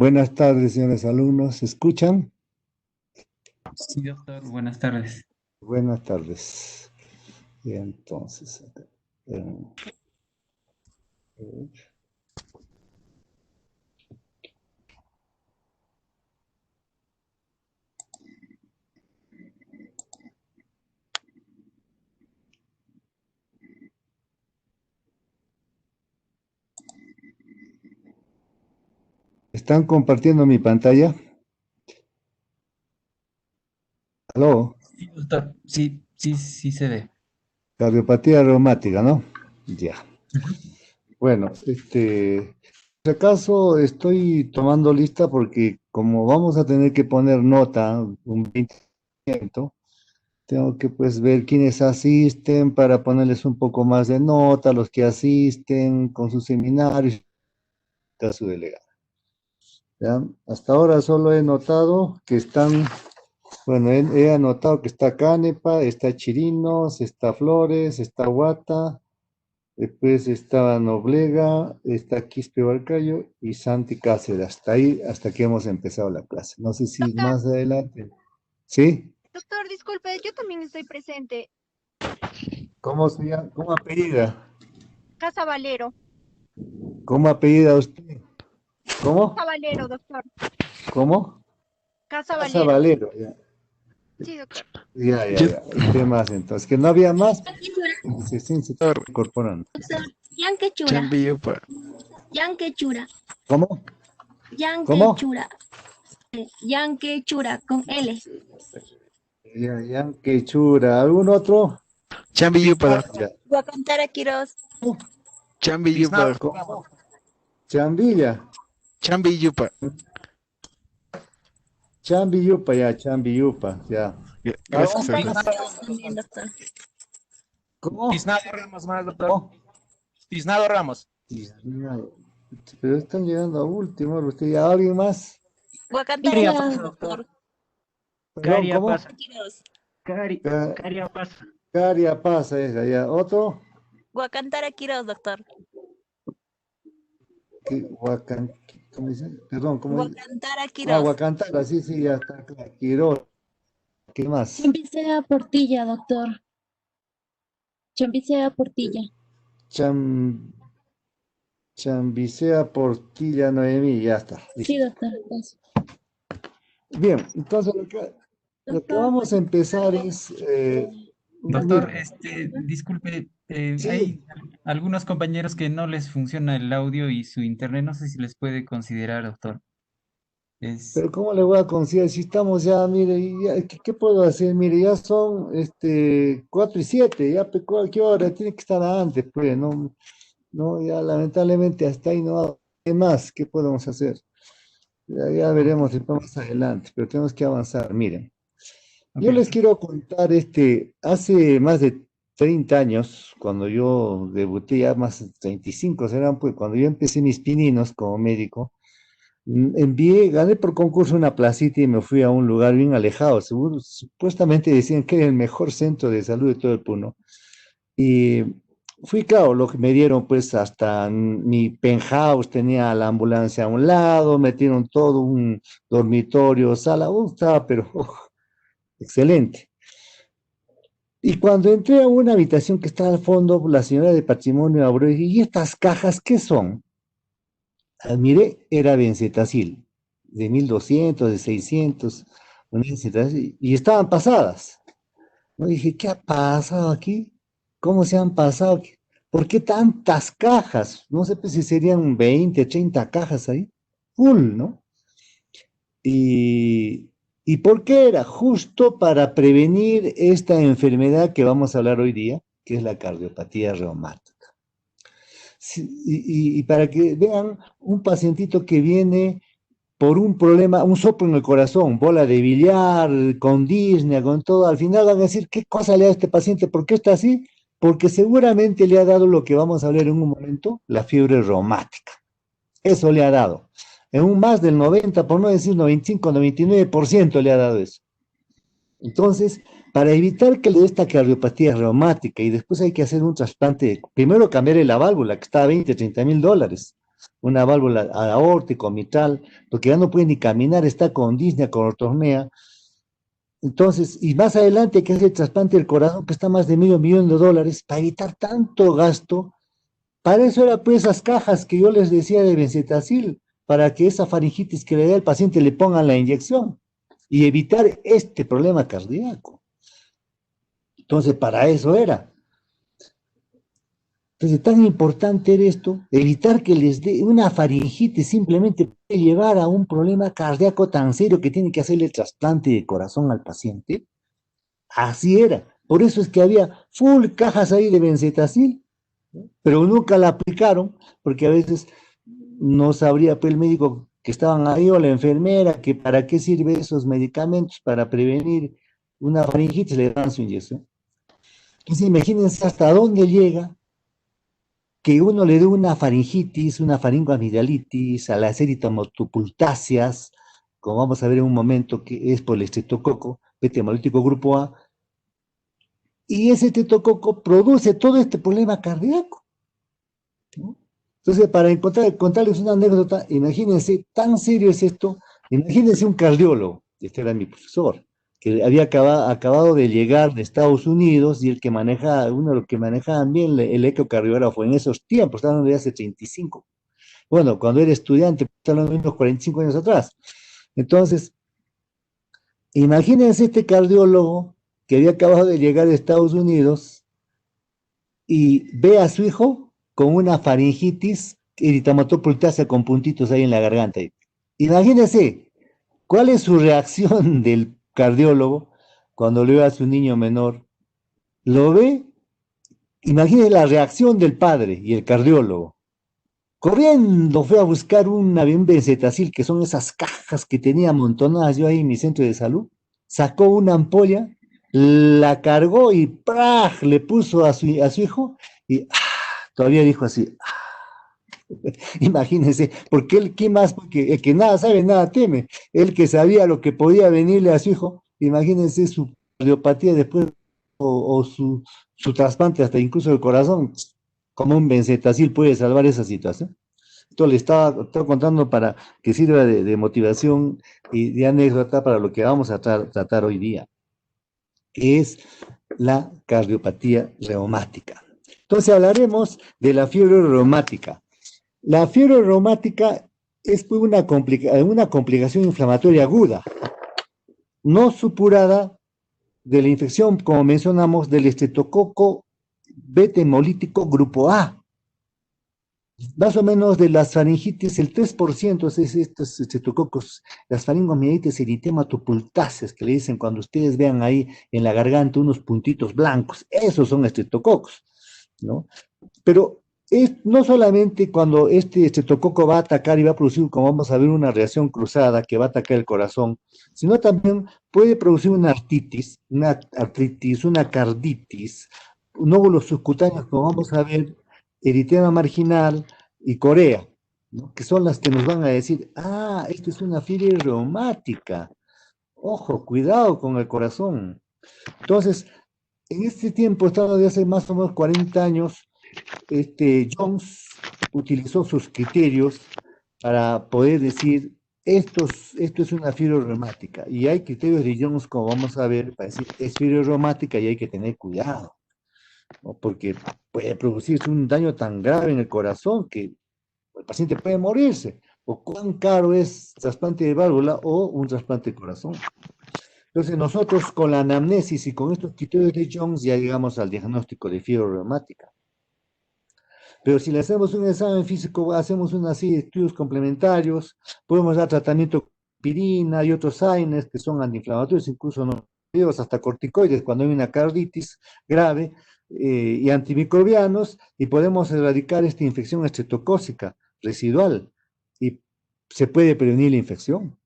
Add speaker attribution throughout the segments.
Speaker 1: Buenas tardes, señores alumnos. ¿Se escuchan?
Speaker 2: Sí, doctor, buenas tardes.
Speaker 1: Buenas tardes. Y entonces, eh, eh, ¿están compartiendo mi pantalla? ¿Aló?
Speaker 2: Sí, doctor, sí se ve.
Speaker 1: Cardiopatía reumática, ¿no? Ya.
Speaker 2: Ujú.
Speaker 1: Bueno, por si acaso estoy tomando lista porque como vamos a tener que poner nota, un 20%, tengo que pues ver quiénes asisten para ponerles un poco más de nota, los que asisten con sus seminarios, a su delegado. ¿Ya? Hasta ahora solo he notado que están, bueno, he anotado que está Canepa, está Chirinos, está Flores, está Guata, después está Noblega, está Quispe Barcayo y Santi Cáceres. Hasta ahí, hasta que hemos empezado la clase. No sé si
Speaker 3: Doctor,
Speaker 1: más adelante. ¿Sí?
Speaker 3: doctor, disculpe, yo también estoy presente.
Speaker 1: ¿Cómo se llama? ¿Cómo apellida?
Speaker 3: Casa Valero.
Speaker 1: ¿Cómo apellida usted?
Speaker 3: Casa
Speaker 1: ¿Cómo?
Speaker 3: Valero, doctor.
Speaker 1: ¿Cómo?
Speaker 3: Casa
Speaker 1: Casa
Speaker 3: Valero.
Speaker 1: Valero. Ya,
Speaker 3: Sí, doctor.
Speaker 1: ya, ya.
Speaker 2: Yo,
Speaker 1: Ya. ¿Y qué más entonces? ¿Que no había más? Sí, sí, se está
Speaker 2: doctor,
Speaker 1: incorporando.
Speaker 2: ya envío para...
Speaker 4: Yanquechura.
Speaker 1: ¿Cómo?
Speaker 4: Yanke
Speaker 1: ¿Cómo?
Speaker 4: Chura. Yanke Chura con L.
Speaker 1: Ya, qué chura. ¿Algún otro?
Speaker 5: Chambi Yupa, doctor.
Speaker 1: Ya.
Speaker 4: Guacantara Quiroz.
Speaker 5: Chambi Yupa.
Speaker 1: ¿Cómo? Chambilla.
Speaker 5: Chambi Yupa.
Speaker 1: Chambiyupa, ya, Chambiyupa, ya.
Speaker 5: Gracias,
Speaker 1: ¿Algo?
Speaker 5: doctor.
Speaker 4: Quiroz también, doctor.
Speaker 1: ¿Cómo?
Speaker 6: Tiznado Ramos más, doctor.
Speaker 1: ¿Cómo?
Speaker 6: Tiznado Ramos.
Speaker 1: Pero están llegando a último, usted ya, ¿alguien más?
Speaker 4: Guacantara
Speaker 2: Caria
Speaker 4: Quiroz,
Speaker 2: pasa,
Speaker 4: doctor.
Speaker 1: Perdón,
Speaker 2: Caria
Speaker 1: ¿cómo?
Speaker 2: pasa.
Speaker 4: Quiroz.
Speaker 2: Caria pasa.
Speaker 1: Caria pasa esa, ya. ¿Otro?
Speaker 4: Guacantara Quiroz, doctor.
Speaker 1: ¿Cómo dice? Perdón, ¿cómo dice?
Speaker 4: Guacantara Quiroz.
Speaker 1: Huacantara, sí, sí, ya está claro. Quiroz. ¿Qué más?
Speaker 7: Chambicea Portilla, doctor. Chambicea Portilla.
Speaker 1: Cham... Chambicea Portilla Noemí, ya está. Listo.
Speaker 7: Sí, doctor. Eso.
Speaker 1: Bien, entonces lo que vamos a empezar es...
Speaker 2: Doctor,
Speaker 1: mire,
Speaker 2: disculpe,
Speaker 1: sí.
Speaker 2: hay algunos compañeros que no les funciona el audio y su internet, no sé si les puede considerar, doctor.
Speaker 1: Pero ¿cómo le voy a considerar si estamos ya, mire, ¿qué puedo hacer? Mire, ya son 4 y 7, ya ¿qué hora? Tiene que estar antes, pues, no, ya lamentablemente hasta ahí no hay más, ¿qué podemos hacer? Ya veremos después más adelante, pero tenemos que avanzar, miren. Yo
Speaker 2: Ok.
Speaker 1: les quiero contar, hace más de 30 años, cuando yo debuté, ya más de 35 serán, pues, cuando yo empecé mis pininos como médico, gané por concurso una placita y me fui a un lugar bien alejado. Supuestamente decían que era el mejor centro de salud de todo el Puno. Y fui, claro, lo que me dieron, pues, hasta mi penthouse, tenía la ambulancia a un lado, metieron todo un dormitorio, sala, estaba, pero excelente. Y cuando entré a una habitación que estaba al fondo, la señora de patrimonio abrió y dije, ¿y estas cajas qué son? Miré, era Benzetacil, de 1200, de 600, una Benzetacil, y estaban pasadas. ¿No? Dije, ¿qué ha pasado aquí? ¿Cómo se han pasado? ¿Por qué tantas cajas? No sé pues, si serían 20, 30 cajas ahí. Full, ¿no? ¿Y por qué era? Justo para prevenir esta enfermedad que vamos a hablar hoy día, que es la cardiopatía reumática. Y para que vean, un pacientito que viene por un problema, un soplo en el corazón, bola de billar, con disnea, con todo, al final van a decir, ¿qué cosa le da a este paciente? ¿Por qué está así? Porque seguramente le ha dado lo que vamos a hablar en un momento, la fiebre reumática. Eso le ha dado. En un más del 90, por no decir 95, 99% le ha dado eso. Entonces, para evitar que le dé esta cardiopatía reumática y después hay que hacer un trasplante, primero cambiarle la válvula, que está a 20, 30 mil dólares, una válvula aórtica, mitral, porque ya no puede ni caminar, está con disnea, con ortornea. Entonces, y más adelante hay que hacer el trasplante del corazón, que está más de $500,000, para evitar tanto gasto. Para eso eran pues esas cajas que yo les decía de Benzetacil, para que esa faringitis que le da al paciente le pongan la inyección y evitar este problema cardíaco. Entonces, para eso era. Entonces, tan importante era esto, evitar que les dé una faringitis, simplemente puede llevar a un problema cardíaco tan serio que tiene que hacerle trasplante de corazón al paciente. Así era. Por eso es que había full cajas ahí de Benzetacil, ¿no? Pero nunca la aplicaron, porque a veces no sabría pues, el médico que estaban ahí o la enfermera que para qué sirven esos medicamentos para prevenir una faringitis, le dan su inyección. Entonces, imagínense hasta dónde llega que uno le dé una faringitis, una faringoamigdalitis, a las eritomotopultáceas, como vamos a ver en un momento, que es por el estreptococo, beta hemolítico grupo A, y ese estreptococo produce todo este problema cardíaco, ¿no? Entonces, para contarles una anécdota, imagínense, tan serio es esto, imagínense un cardiólogo, este era mi profesor, que había acabado de llegar de Estados Unidos y uno de los que manejaban bien el ecocardiógrafo en esos tiempos, estaban hablando de hace 35. Bueno, cuando era estudiante, estaban hablando de unos 45 años atrás. Entonces, imagínense este cardiólogo que había acabado de llegar de Estados Unidos y ve a su hijo con una faringitis eritematoproteasa con puntitos ahí en la garganta. Imagínense, ¿cuál es su reacción del cardiólogo cuando le ve a su niño menor? Lo ve, imagínense la reacción del padre y el cardiólogo. Corriendo fue a buscar un benzetacil, que son esas cajas que tenía amontonadas yo ahí en mi centro de salud. Sacó una ampolla, la cargó y ¡praj! Le puso a su hijo y todavía dijo así. Imagínense, porque él, ¿qué más? Porque el que nada sabe, nada teme. Él que sabía lo que podía venirle a su hijo, imagínense su cardiopatía después o su trasplante hasta incluso el corazón, como un benzetacil puede salvar esa situación. Esto le estaba contando para que sirva de motivación y de anécdota para lo que vamos a tratar hoy día, que es la cardiopatía reumática. Entonces hablaremos de la fiebre reumática. La fiebre reumática es una complicación inflamatoria aguda, no supurada de la infección, como mencionamos, del estreptococo beta hemolítico grupo A. Más o menos de las faringitis, el 3% es estos estreptococos, las faringomielitis eritematoproteáceas, que le dicen cuando ustedes vean ahí en la garganta unos puntitos blancos, esos son estreptococos, ¿no? Pero no solamente cuando este estreptococo va a atacar y va a producir, como vamos a ver, una reacción cruzada que va a atacar el corazón, sino también puede producir una artritis, una carditis, nódulos subcutáneos, como vamos a ver, eritema marginal y corea, ¿no? Que son las que nos van a decir, esto es una fiebre reumática. Ojo, cuidado con el corazón. Entonces, en este tiempo, estamos de hace más o menos 40 años, Jones utilizó sus criterios para poder decir, esto es una fiebre reumática. Y hay criterios de Jones, como vamos a ver, para decir, es fiebre reumática y hay que tener cuidado, ¿no? Porque puede producirse un daño tan grave en el corazón que el paciente puede morirse. O cuán caro es trasplante de válvula o un trasplante de corazón. Entonces nosotros con la anamnesis y con estos criterios de Jones ya llegamos al diagnóstico de fiebre reumática. Pero si le hacemos un examen físico, hacemos una serie de estudios complementarios, podemos dar tratamiento con aspirina y otros AINES que son antiinflamatorios, incluso no hasta corticoides cuando hay una carditis grave, y antimicrobianos, y podemos erradicar esta infección estreptocócica residual y se puede prevenir la infección.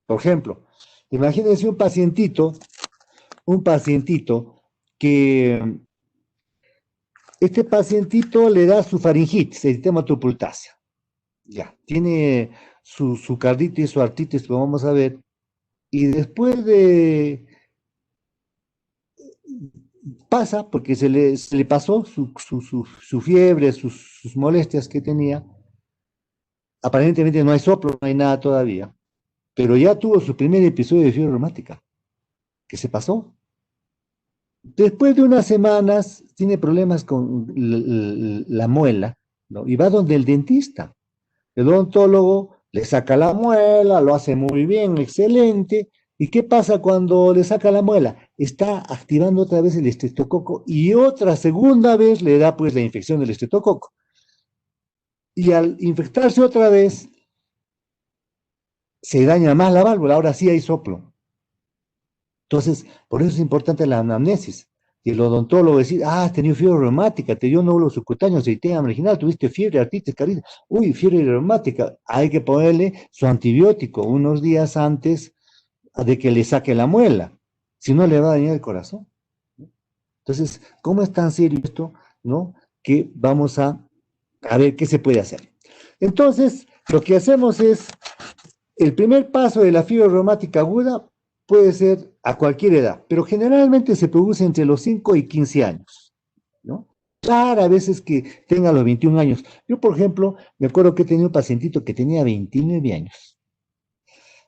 Speaker 1: Por ejemplo, imagínense un pacientito que este pacientito le da su faringitis, eritematoproteácea. Ya, tiene su carditis, su artritis, lo vamos a ver, y después pasa, porque se le pasó su fiebre, sus molestias que tenía. Aparentemente no hay soplo, no hay nada todavía, pero ya tuvo su primer episodio de fiebre reumática, que se pasó. Después de unas semanas tiene problemas con la muela, ¿no? Y va donde el dentista. El odontólogo le saca la muela, lo hace muy bien, excelente. ¿Y qué pasa cuando le saca la muela? Está activando otra vez el estreptococo y otra segunda vez le da pues la infección del estreptococo. Y al infectarse otra vez, se daña más la válvula, ahora sí hay soplo. Entonces, por eso es importante la anamnesis. Y el odontólogo decir, has tenido fiebre reumática, te dio nódulos subcutáneos, eritema marginal, tuviste fiebre, artritis, carditis, fiebre reumática. Hay que ponerle su antibiótico unos días antes de que le saque la muela, si no le va a dañar el corazón. Entonces, ¿cómo es tan serio esto, no? Que vamos a ver qué se puede hacer. Entonces, lo que hacemos es, el primer paso de la fiebre reumática aguda puede ser a cualquier edad, pero generalmente se produce entre los 5 y 15 años, ¿no? Rara veces que tenga los 21 años. Yo, por ejemplo, me acuerdo que he tenido un pacientito que tenía 29 años.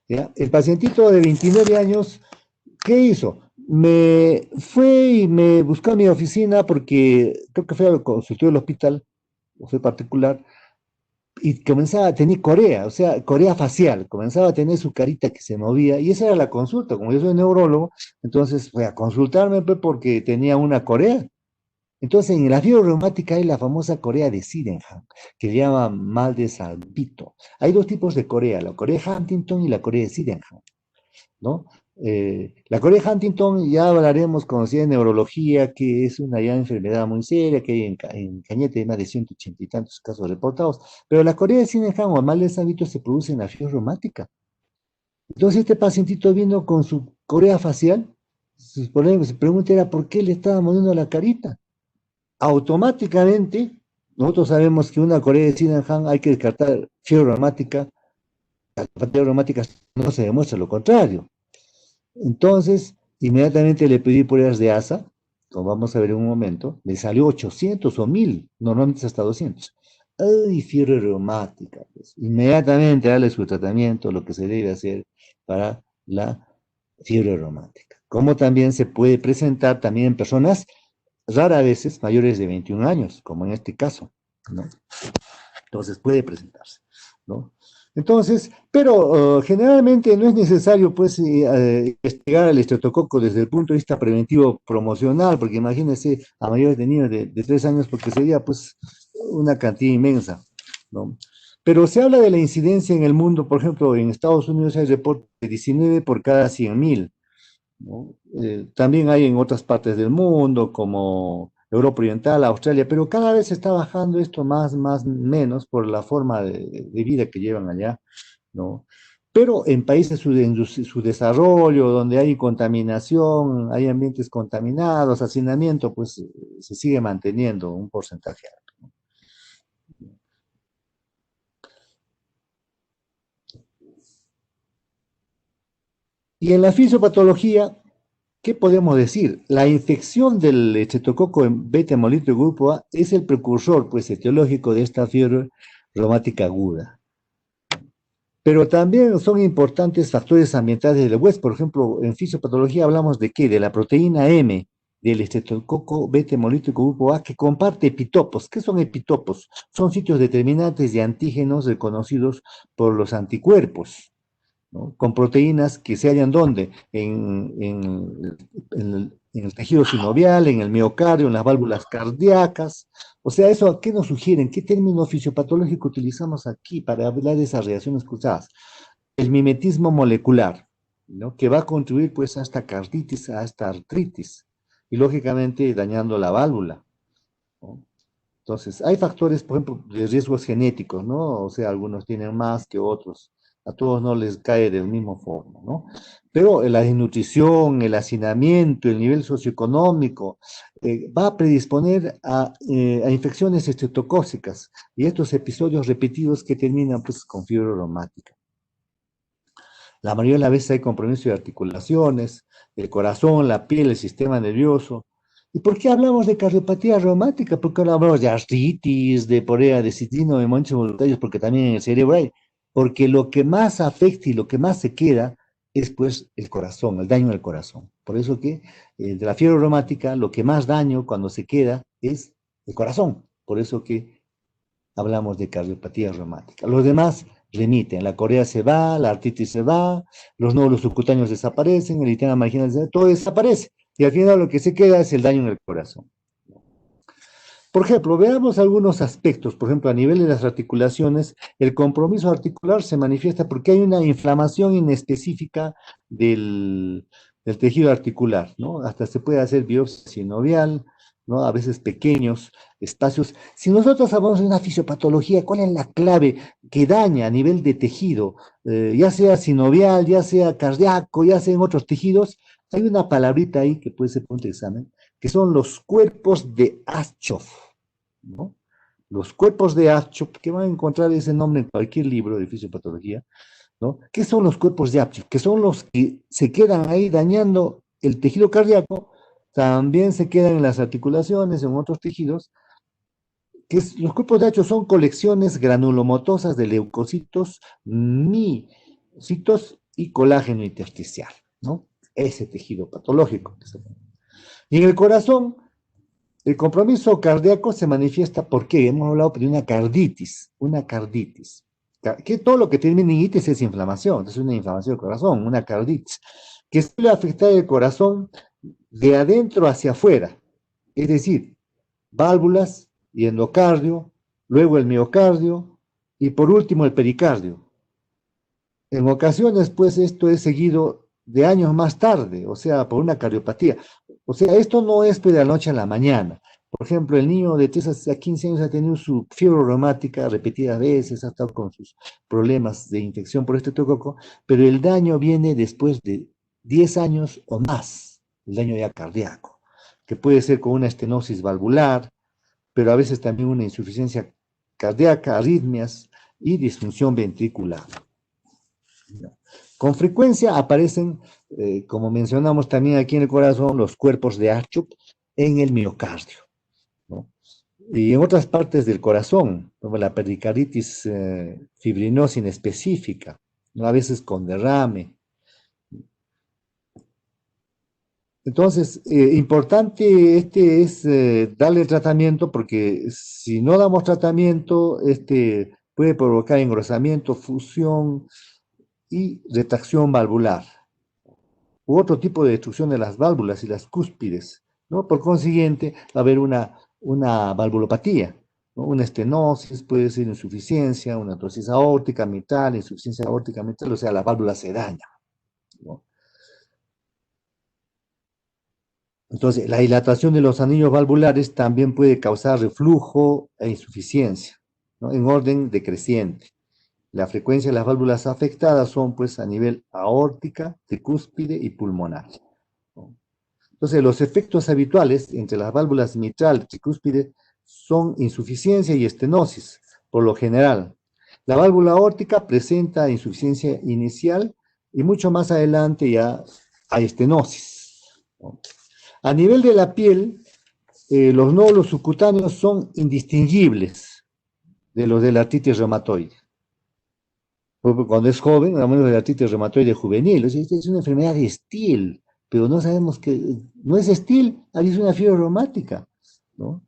Speaker 1: ¿Ya? El pacientito de 29 años, ¿qué hizo? Me fue y me buscó a mi oficina porque creo que fue al consultorio del hospital, o fue particular, y comenzaba a tener corea, o sea, corea facial, comenzaba a tener su carita que se movía, y esa era la consulta. Como yo soy neurólogo, entonces fue a consultarme porque tenía una corea. Entonces, en la fiebre reumática hay la famosa corea de Sydenham, que se llama mal de Salpito. Hay dos tipos de corea, la corea de Huntington y la corea de Sydenham, ¿no? La corea de Huntington ya hablaremos con de neurología, que es una ya enfermedad muy seria, que hay en Cañete hay más de 180 y tantos casos reportados, pero la corea de Sydenham o mal de Salpito se produce en la fiebre reumática. Entonces este pacientito vino con su corea facial, sus problemas, su pregunta era ¿por qué le estaba moviendo la carita? Automáticamente, nosotros sabemos que una corea de Sydenham hay que descartar fiebre reumática, la fiebre reumática no se demuestra lo contrario. Entonces, inmediatamente le pedí pruebas de ASA, como vamos a ver en un momento, le salió 800 o 1000, normalmente es hasta 200. ¡Ay, fiebre reumática! Pues, inmediatamente darle su tratamiento, lo que se debe hacer para la fiebre reumática. Como también se puede presentar también en personas rara veces mayores de 21 años, como en este caso, ¿no? Entonces puede presentarse, ¿no? Entonces, pero generalmente no es necesario, pues, investigar el estreptococo desde el punto de vista preventivo promocional, porque imagínense a mayores de niños de 3 años, porque sería, pues, una cantidad inmensa, ¿no? Pero se habla de la incidencia en el mundo, por ejemplo, en Estados Unidos hay reporte de 19 por cada 100.000, ¿no? También hay en otras partes del mundo, como Europa Oriental, Australia, pero cada vez se está bajando esto más, menos por la forma de vida que llevan allá, ¿no? Pero en países en su desarrollo, donde hay contaminación, hay ambientes contaminados, hacinamiento, pues se sigue manteniendo un porcentaje alto. Y en la fisiopatología, ¿qué podemos decir? La infección del estreptococo en beta hemolítico grupo A es el precursor, pues, etiológico de esta fiebre reumática aguda. Pero también son importantes factores ambientales del West. Por ejemplo, en fisiopatología hablamos de ¿qué? De la proteína M del estreptococo beta hemolítico grupo A que comparte epitopos. ¿Qué son epitopos? Son sitios determinantes de antígenos reconocidos por los anticuerpos, ¿no? Con proteínas que se hallan ¿dónde? En el tejido sinovial, en el miocardio, en las válvulas cardíacas. O sea, ¿eso a qué nos sugieren? ¿Qué término fisiopatológico utilizamos aquí para hablar de esas reacciones cruzadas? El mimetismo molecular, ¿no? Que va a contribuir pues a esta carditis, a esta artritis, y lógicamente dañando la válvula, ¿no? Entonces, hay factores, por ejemplo, de riesgos genéticos, ¿no? O sea, algunos tienen más que otros, a todos no les cae del mismo forma, ¿no? Pero la desnutrición, el hacinamiento, el nivel socioeconómico, va a predisponer a infecciones estreptocócicas y estos episodios repetidos que terminan pues con fiebre reumática. La mayoría de las veces hay compromiso de articulaciones, el corazón, la piel, el sistema nervioso. ¿Y por qué hablamos de cardiopatía reumática? ¿Por qué no hablamos de artritis, de porea de citino, de monchos voluntarios? Porque también en el cerebro hay. Porque lo que más afecta y lo que más se queda es pues el corazón, el daño del corazón. Por eso que de la fiebre reumática lo que más daño cuando se queda es el corazón. Por eso que hablamos de cardiopatía reumática. Los demás remiten, la corea se va, la artritis se va, los nódulos subcutáneos desaparecen, el edema marginal, todo desaparece. Y al final lo que se queda es el daño en el corazón. Por ejemplo, veamos algunos aspectos. Por ejemplo, a nivel de las articulaciones, el compromiso articular se manifiesta porque hay una inflamación inespecífica del tejido articular, ¿no? Hasta se puede hacer biopsia sinovial, ¿no? A veces pequeños espacios. Si nosotros hablamos de una fisiopatología, ¿cuál es la clave que daña a nivel de tejido? Ya sea sinovial, ya sea cardíaco, ya sea en otros tejidos. Hay una palabrita ahí que puede ser punto de examen, que son los cuerpos de Aschoff, ¿no? Los cuerpos de Aschoff, que van a encontrar ese nombre en cualquier libro de fisiopatología, ¿no? ¿Qué son los cuerpos de Aschoff? Que son los que se quedan ahí dañando el tejido cardíaco, también se quedan en las articulaciones, en otros tejidos, los cuerpos de Aschoff son colecciones granulomotosas de leucocitos, micitos y colágeno intersticial, ¿no? Ese tejido patológico. Y en el corazón, el compromiso cardíaco se manifiesta porque hemos hablado de una carditis, que todo lo que termina en itis es inflamación, es una inflamación del corazón, una carditis, que suele afectar el corazón de adentro hacia afuera, es decir, válvulas y endocardio, luego el miocardio y por último el pericardio. En ocasiones, pues, esto es seguido de años más tarde, o sea, por una cardiopatía. O sea, esto no es de la noche a la mañana. Por ejemplo, el niño de 3 a 15 años ha tenido su fiebre reumática repetidas veces, ha estado con sus problemas de infección por este tococo, pero el daño viene después de 10 años o más, el daño ya cardíaco, que puede ser con una estenosis valvular, pero a veces también una insuficiencia cardíaca, arritmias y disfunción ventricular. Con frecuencia aparecen, como mencionamos también aquí en el corazón, los cuerpos de Achup en el miocardio, ¿no? Y en otras partes del corazón, como la pericarditis fibrinosa inespecífica, ¿no? A veces con derrame. Entonces, importante es darle tratamiento, porque si no damos tratamiento, puede provocar engrosamiento, fusión y retracción valvular, u otro tipo de destrucción de las válvulas y las cúspides, ¿no? Por consiguiente, va a haber una valvulopatía, ¿no? Una estenosis, puede ser insuficiencia, una atrosis aórtica mitral, insuficiencia aórtica mitral, o sea, la válvula se daña, ¿no? Entonces, la dilatación de los anillos valvulares también puede causar reflujo e insuficiencia, ¿no? En orden decreciente. La frecuencia de las válvulas afectadas son, pues, a nivel aórtica, tricúspide y pulmonar, ¿no? Entonces, los efectos habituales entre las válvulas mitral y tricúspide son insuficiencia y estenosis, por lo general. La válvula aórtica presenta insuficiencia inicial y mucho más adelante ya hay estenosis, ¿no? A nivel de la piel, los nódulos subcutáneos son indistinguibles de los de la artritis reumatoide. Cuando es joven, hablamos de la artritis reumatoide juvenil, o sea, esta es una enfermedad de Still, pero no sabemos que no es Still, ahí es una fiebre reumática, ¿no?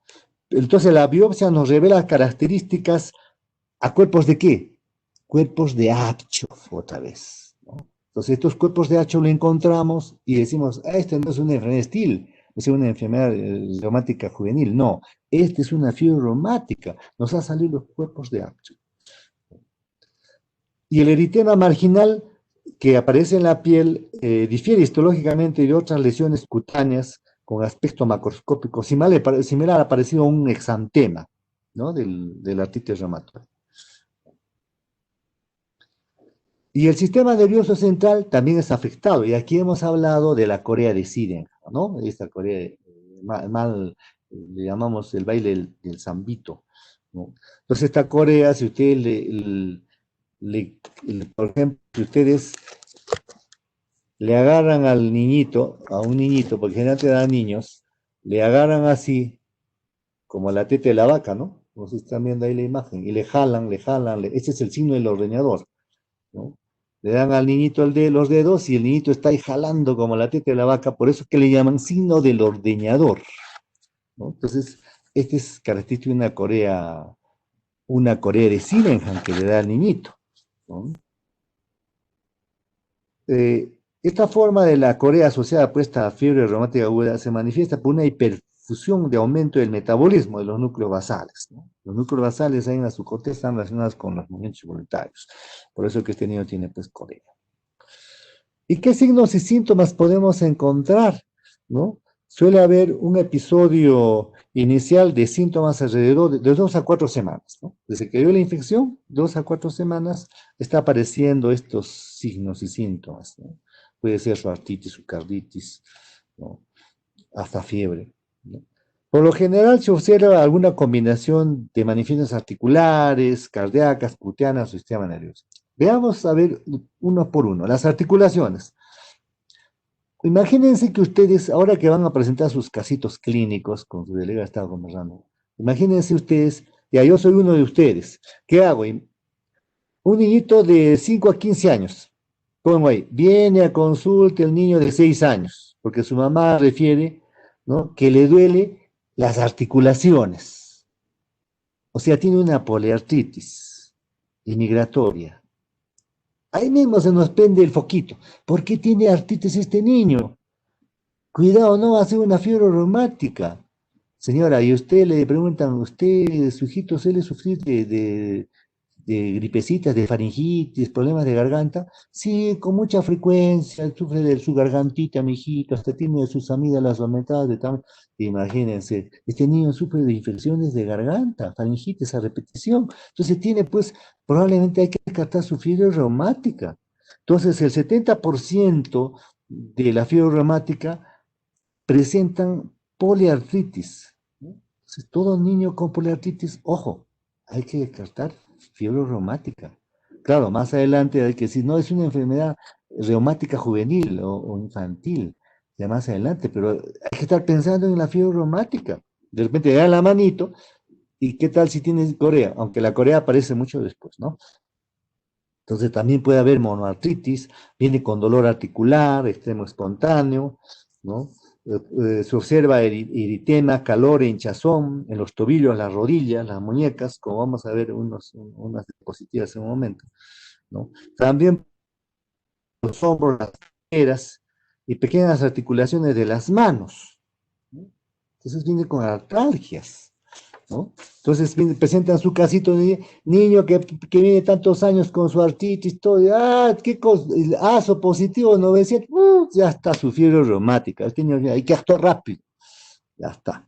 Speaker 1: Entonces la biopsia nos revela características a cuerpos de ¿qué? Cuerpos de Achoff, otra vez, ¿no? Entonces estos cuerpos de Achoff lo encontramos y decimos, esta no es una enfermedad Still, es una enfermedad reumática juvenil, no, esta es una fiebre reumática, nos han salido los cuerpos de Achoff. Y el eritema marginal que aparece en la piel difiere histológicamente de otras lesiones cutáneas con aspecto macroscópico similar ha parecido un exantema, ¿no? de la artritis reumatoide. Y el sistema nervioso central también es afectado, y aquí hemos hablado de la corea de Sydenham, ¿no? Esta corea, le llamamos el baile del zambito, ¿no? Entonces esta corea, si usted por ejemplo, si ustedes le agarran al niñito, a un niñito, porque generalmente dan niños, le agarran así, como la teta de la vaca, ¿no? No sé si están viendo ahí la imagen, y le jalan, ese es el signo del ordeñador, ¿no? Le dan al niñito los dedos y el niñito está ahí jalando como la teta de la vaca, por eso es que le llaman signo del ordeñador, ¿no? Entonces, este es característico de una corea de Sydenham que le da al niñito, ¿no? Esta forma de la corea asociada pues, a fiebre reumática aguda se manifiesta por una hiperfusión de aumento del metabolismo de los núcleos basales, ¿no? Los núcleos basales ahí en la subcorteza están relacionados con los movimientos involuntarios. Por eso que este niño tiene pues corea. ¿Y qué signos y síntomas podemos encontrar, ¿no? Suele haber un episodio inicial de síntomas alrededor de 2 a 4 semanas, ¿no? Desde que dio la infección, 2 a 4 semanas, está apareciendo estos signos y síntomas, ¿no? Puede ser su artritis, su carditis, ¿no? Hasta fiebre, ¿no? Por lo general se observa alguna combinación de manifestaciones articulares, cardíacas, cutáneas o sistema nervioso. Veamos a ver uno por uno. Las articulaciones. Imagínense que ustedes, ahora que van a presentar sus casitos clínicos, con su delegado estaba conversando, imagínense ustedes, ya yo soy uno de ustedes, ¿qué hago? Un niñito de 5 a 15 años, pongo ahí, viene a consulta el niño de 6 años, porque su mamá refiere, ¿no?, que le duele las articulaciones, o sea, tiene una poliartritis imigratoria. Ahí mismo se nos prende el foquito. ¿Por qué tiene artritis este niño? Cuidado, no va a ser una fiebre reumática. Señora, y usted le preguntan, ¿usted, su hijito, suele sufrir de gripecitas, de faringitis, problemas de garganta? Sí, con mucha frecuencia, sufre de su gargantita, mi hijito, hasta tiene sus amígdalas aumentadas de tamaño. Imagínense, este niño sufre de infecciones de garganta, faringitis a repetición. Entonces tiene, pues, probablemente hay que descartar su fiebre reumática. Entonces, el 70% de la fiebre reumática presentan poliartritis, ¿no? Entonces, todo niño con poliartritis, ojo, hay que descartar fiebre reumática. Claro, más adelante hay que decir, no, es una enfermedad reumática juvenil o infantil, ya más adelante, pero hay que estar pensando en la fiebre reumática. De repente le da la manito, ¿y qué tal si tienes corea? Aunque la corea aparece mucho después, ¿no? Entonces también puede haber monoartritis, viene con dolor articular, extremo espontáneo, ¿no? Se observa eritema, calor e hinchazón en los tobillos, las rodillas, las muñecas, como vamos a ver unas diapositivas en un momento, ¿no? También los hombros, las caderas y pequeñas articulaciones de las manos, ¿no? Entonces viene con artralgias, ¿no? Entonces presentan su casito de niño que viene tantos años con su artritis, todo, qué cosa, ASO positivo 900, ya está su fiebre reumática, el niño hay que actuar rápido, ya está,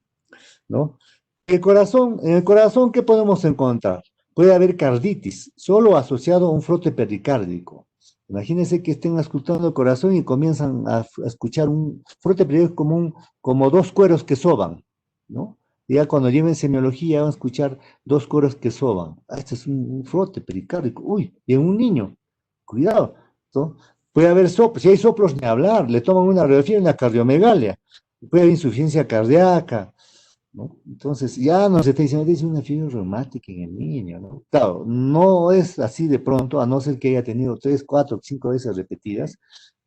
Speaker 1: ¿no? En el corazón, ¿qué podemos encontrar? Puede haber carditis, solo asociado a un frote pericárdico. Imagínense que estén escuchando el corazón y comienzan a escuchar un frote pericárdico como dos cueros que soban, ¿no? Ya cuando lleven semiología van a escuchar dos cueros que soban. Este es un frote pericárdico. Uy, y en un niño, cuidado, ¿no? Puede haber soplos, si hay soplos ni hablar, le toman una radiografía y una cardiomegalia. Puede haber insuficiencia cardíaca, ¿no? Entonces ya nos está diciendo, es una fiebre reumática en el niño, ¿no? Claro, no es así de pronto, a no ser que haya tenido 3, 4, 5 veces repetidas,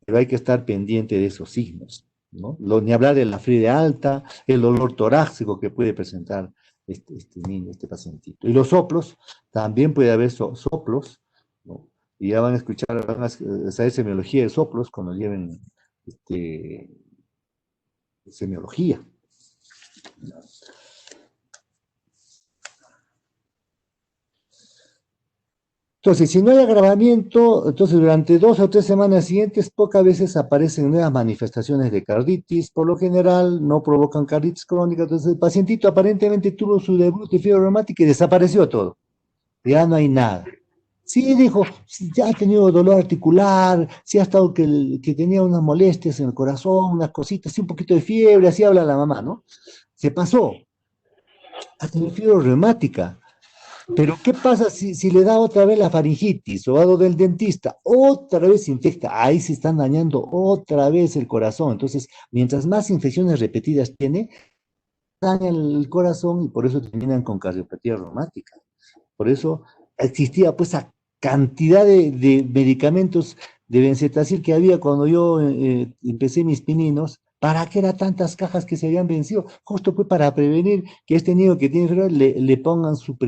Speaker 1: pero hay que estar pendiente de esos signos, ¿no? Ni hablar de la fiebre alta, el dolor torácico que puede presentar este niño, este pacientito. Y los soplos, también puede haber soplos, ¿no? Y ya van a escuchar, van a saber semiología de soplos cuando lleven semiología. Entonces, si no hay agravamiento, entonces durante 2 o 3 semanas siguientes, pocas veces aparecen nuevas manifestaciones de carditis. Por lo general, no provocan carditis crónica. Entonces, el pacientito aparentemente tuvo su debut de fiebre reumática y desapareció todo. Ya no hay nada. Sí, dijo, sí, ya ha tenido dolor articular, sí ha estado que tenía unas molestias en el corazón, unas cositas, sí, un poquito de fiebre, así habla la mamá, ¿no? Se pasó. Ha tenido fiebre reumática. Pero ¿qué pasa si le da otra vez la faringitis o va del dentista? Otra vez se infecta, ahí se están dañando otra vez el corazón. Entonces, mientras más infecciones repetidas tiene, dañan el corazón y por eso terminan con cardiopatía reumática. Por eso existía pues esa cantidad de medicamentos de benzetacil que había cuando yo empecé mis pininos. ¿Para qué eran tantas cajas que se habían vencido? Justo pues para prevenir que este niño que tiene enfermedad le pongan su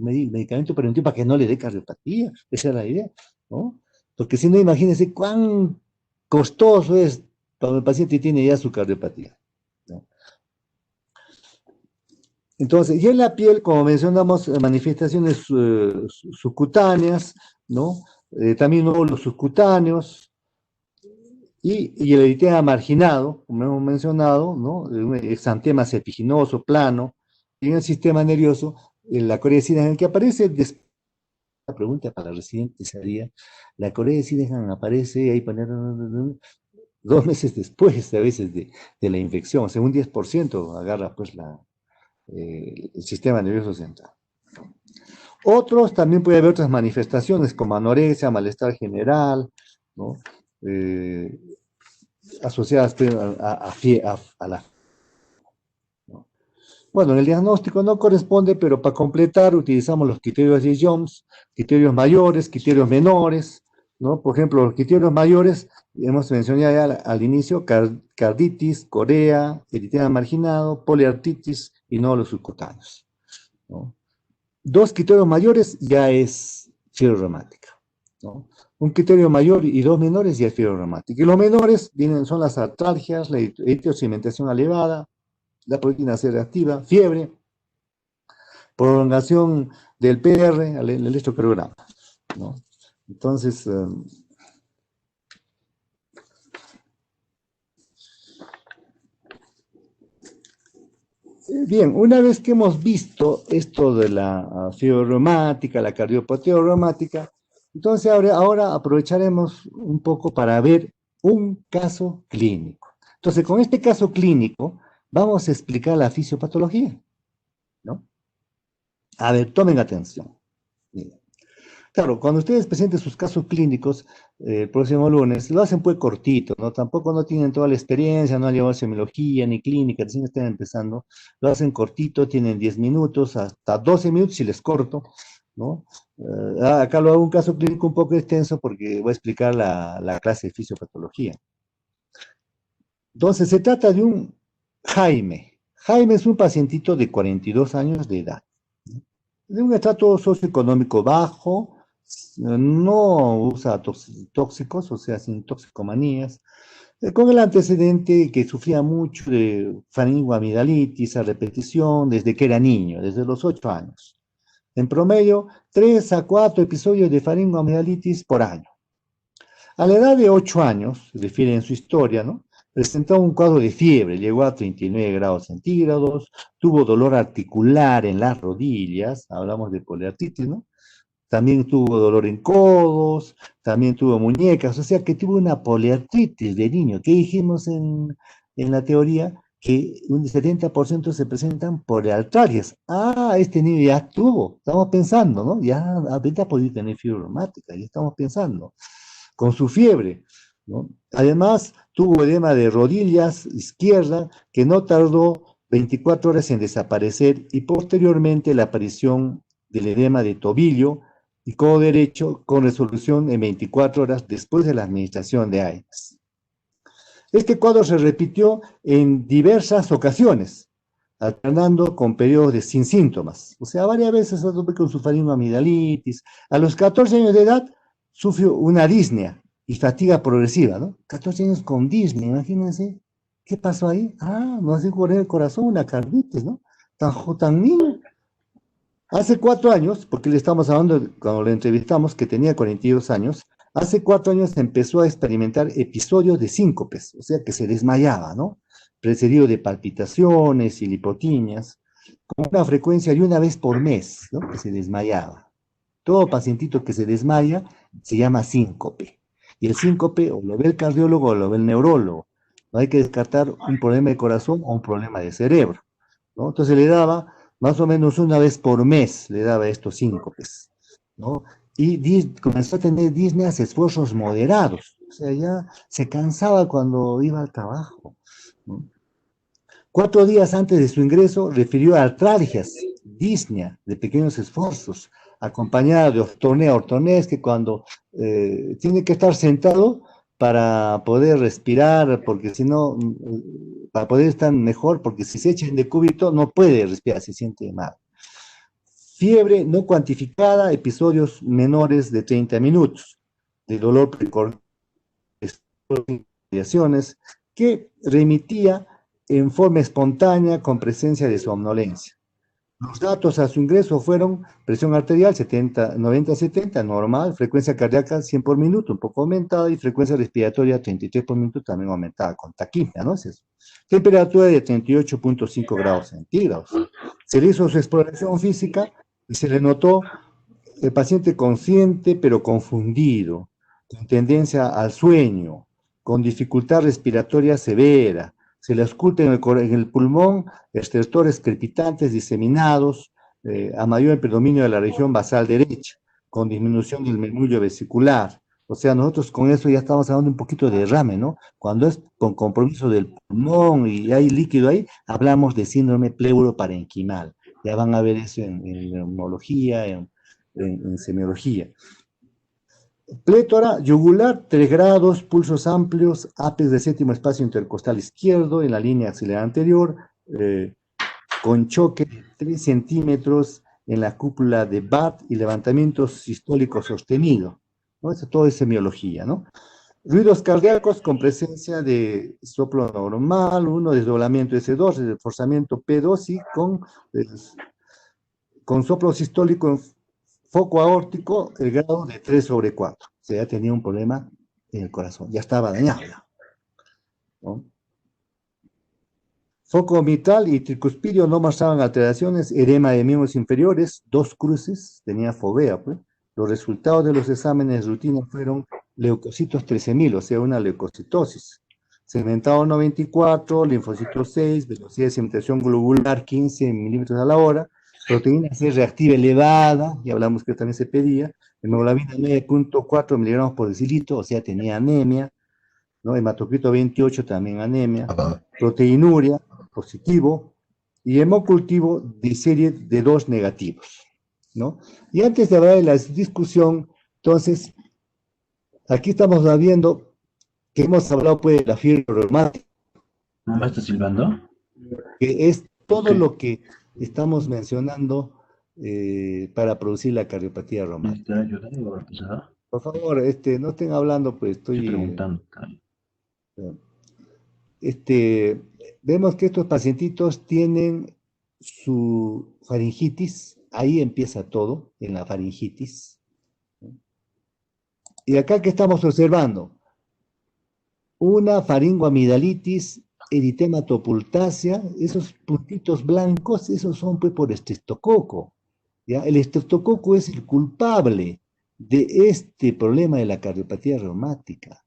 Speaker 1: medicamento preventivo para que no le dé cardiopatía. Esa es la idea, ¿no? Porque si no, imagínense cuán costoso es cuando el paciente tiene ya su cardiopatía, ¿no? Entonces, y en la piel, como mencionamos, manifestaciones subcutáneas, ¿no? También nódulos subcutáneos, y el eritema marginado, como hemos mencionado, ¿no? Un exantema serpiginoso, plano, y en el sistema nervioso, la corea de Sydenham, en el que aparece, la pregunta para el residente sería, la corea de Sydenham aparece ahí 2 meses después, a veces, de la infección, o sea, un 10% agarra pues el sistema nervioso central. Otros, también puede haber otras manifestaciones, como anorexia, malestar general, ¿no? Asociadas a la... ¿no? Bueno, en el diagnóstico no corresponde, pero para completar utilizamos los criterios de Jones, criterios mayores, criterios menores, ¿no? Por ejemplo, los criterios mayores, hemos mencionado ya al inicio, carditis, corea, eritema marginado, poliartritis y nódulos subcutáneos, ¿no? 2 criterios mayores ya es fiebre reumática, ¿no? Un criterio mayor y 2 menores ya es fiebre reumática. Y los menores son las artralgias, la eritrocimentación elevada, la proteína C reactiva, fiebre, prolongación del PR al electrocardiograma, ¿no? Entonces, bien, una vez que hemos visto esto de la fiebre reumática, la cardiopatía reumática, entonces ahora aprovecharemos un poco para ver un caso clínico. Entonces, con este caso clínico, vamos a explicar la fisiopatología, ¿no? A ver, tomen atención. Miren. Claro, cuando ustedes presenten sus casos clínicos el próximo lunes, lo hacen pues cortito, ¿no? Tampoco no tienen toda la experiencia, no han llevado semiología ni clínica, recién están empezando. Lo hacen cortito, tienen 10 minutos, hasta 12 minutos si les corto, ¿no? Acá lo hago un caso clínico un poco extenso porque voy a explicar la clase de fisiopatología. Entonces, se trata de un Jaime. Jaime es un pacientito de 42 años de edad, ¿no? De un estrato socioeconómico bajo, no usa tóxicos, o sea, sin toxicomanías, con el antecedente que sufría mucho de faringoamigdalitis a repetición desde que era niño, desde los 8 años. En promedio, 3 a 4 episodios de faringoamigdalitis por año. A la edad de 8 años, refiere en su historia, ¿no? Presentó un cuadro de fiebre, llegó a 39 grados centígrados, tuvo dolor articular en las rodillas, hablamos de poliartritis, ¿no? También tuvo dolor en codos, también tuvo muñecas, o sea que tuvo una poliartritis de niño. ¿Qué dijimos en la teoría? Que un 70% se presentan poliartrarias. Ah, este niño ya tuvo, estamos pensando, ¿no? Ya ahorita podía tener fiebre reumática, ya estamos pensando, con su fiebre, ¿no? Además, tuvo edema de rodillas izquierda que no tardó 24 horas en desaparecer y posteriormente la aparición del edema de tobillo y codo derecho con resolución en 24 horas después de la administración de AINES. Este cuadro se repitió en diversas ocasiones, alternando con periodos sin síntomas. O sea, varias veces con su faringoamigdalitis. A los 14 años de edad sufrió una disnea y fatiga progresiva, ¿no? 14 años con disnea, imagínense. ¿Qué pasó ahí? Ah, no hace correr el corazón, una carditis, ¿no? Tan niño. Hace 4 años, porque le estamos hablando cuando le entrevistamos, que tenía 42 años, hace 4 años empezó a experimentar episodios de síncopes, o sea que se desmayaba, ¿no? Precedido de palpitaciones y lipotimias, con una frecuencia de una vez por mes, ¿no? Que se desmayaba. Todo pacientito que se desmaya se llama síncope. Y el síncope o lo ve el cardiólogo o lo ve el neurólogo. No hay que descartar un problema de corazón o un problema de cerebro, ¿no? Entonces le daba más o menos una vez por mes, le daba estos síncopes, ¿no? Y comenzó a tener disneas esfuerzos moderados, o sea, ya se cansaba cuando iba al trabajo, ¿no? 4 días antes de su ingreso refirió a artralgias, disnea de pequeños esfuerzos, acompañada de ortonea, es que cuando tiene que estar sentado para poder respirar, porque si no, para poder estar mejor, porque si se echa en decúbito no puede respirar, se siente mal. Fiebre no cuantificada, episodios menores de 30 minutos, de dolor precordial, que remitía en forma espontánea con presencia de somnolencia. Los datos a su ingreso fueron presión arterial 90-70, normal, frecuencia cardíaca 100 por minuto, un poco aumentada, y frecuencia respiratoria 33 por minuto, también aumentada, con taquipnea, ¿no es eso? Temperatura de 38.5 grados centígrados. Se le hizo su exploración física y se le notó el paciente consciente pero confundido, con tendencia al sueño, con dificultad respiratoria severa. Se le ausculta en el pulmón estertores crepitantes diseminados, a mayor predominio de la región basal derecha, con disminución del membrullo vesicular. O sea, nosotros con eso ya estamos hablando un poquito de derrame, ¿no? Cuando es con compromiso del pulmón y hay líquido ahí, hablamos de síndrome pleuroparenquimal. Ya van a ver eso en neumología, en semiología. Plétora yugular, 3 grados, pulsos amplios, ápex del séptimo espacio intercostal izquierdo, en la línea axilar anterior, con choque de 3 centímetros en la cúpula de BAT y levantamiento sistólico sostenido, ¿no? Eso todo es semiología, ¿no? Ruidos cardíacos con presencia de soplo normal, uno desdoblamiento S2, reforzamiento P2 y con soplo sistólico en foco aórtico, el grado de 3/4. O sea, ya tenía un problema en el corazón, ya estaba dañado, ¿no? Foco mitral y tricuspidio no mostraban alteraciones, edema de miembros inferiores, 2 cruces, tenía fovea, pues. Los resultados de los exámenes de rutina fueron leucocitos 13.000, o sea, una leucocitosis. Segmentado 94, linfocitos 6, velocidad de sedimentación globular 15 milímetros a la hora, proteína C reactiva elevada, ya hablamos que también se pedía, hemoglobina 9.4 miligramos por decilitro, o sea, tenía anemia, ¿no? Hematocrito 28 también anemia, proteinuria positivo y hemocultivo de serie de 2 negativos, ¿no? Y antes de hablar de la discusión, entonces, aquí estamos viendo que hemos hablado pues de la fiebre reumática,
Speaker 8: ¿Mamá está silbando?
Speaker 1: que es todo
Speaker 8: Ok.
Speaker 1: lo que estamos mencionando para producir la cardiopatía reumática.
Speaker 8: ¿Necesitará ayuda o pasada?
Speaker 1: Por favor, no estén hablando, pues
Speaker 8: Estoy
Speaker 1: estoy...
Speaker 8: preguntando. Cari.
Speaker 1: Vemos que estos pacientitos tienen su faringitis, ahí empieza todo, en la faringitis. Y acá que estamos observando, una faringoamidalitis, eritematopulácea, esos puntitos blancos, esos son pues por estreptococo, ¿ya? El estreptococo es el culpable de este problema de la cardiopatía reumática,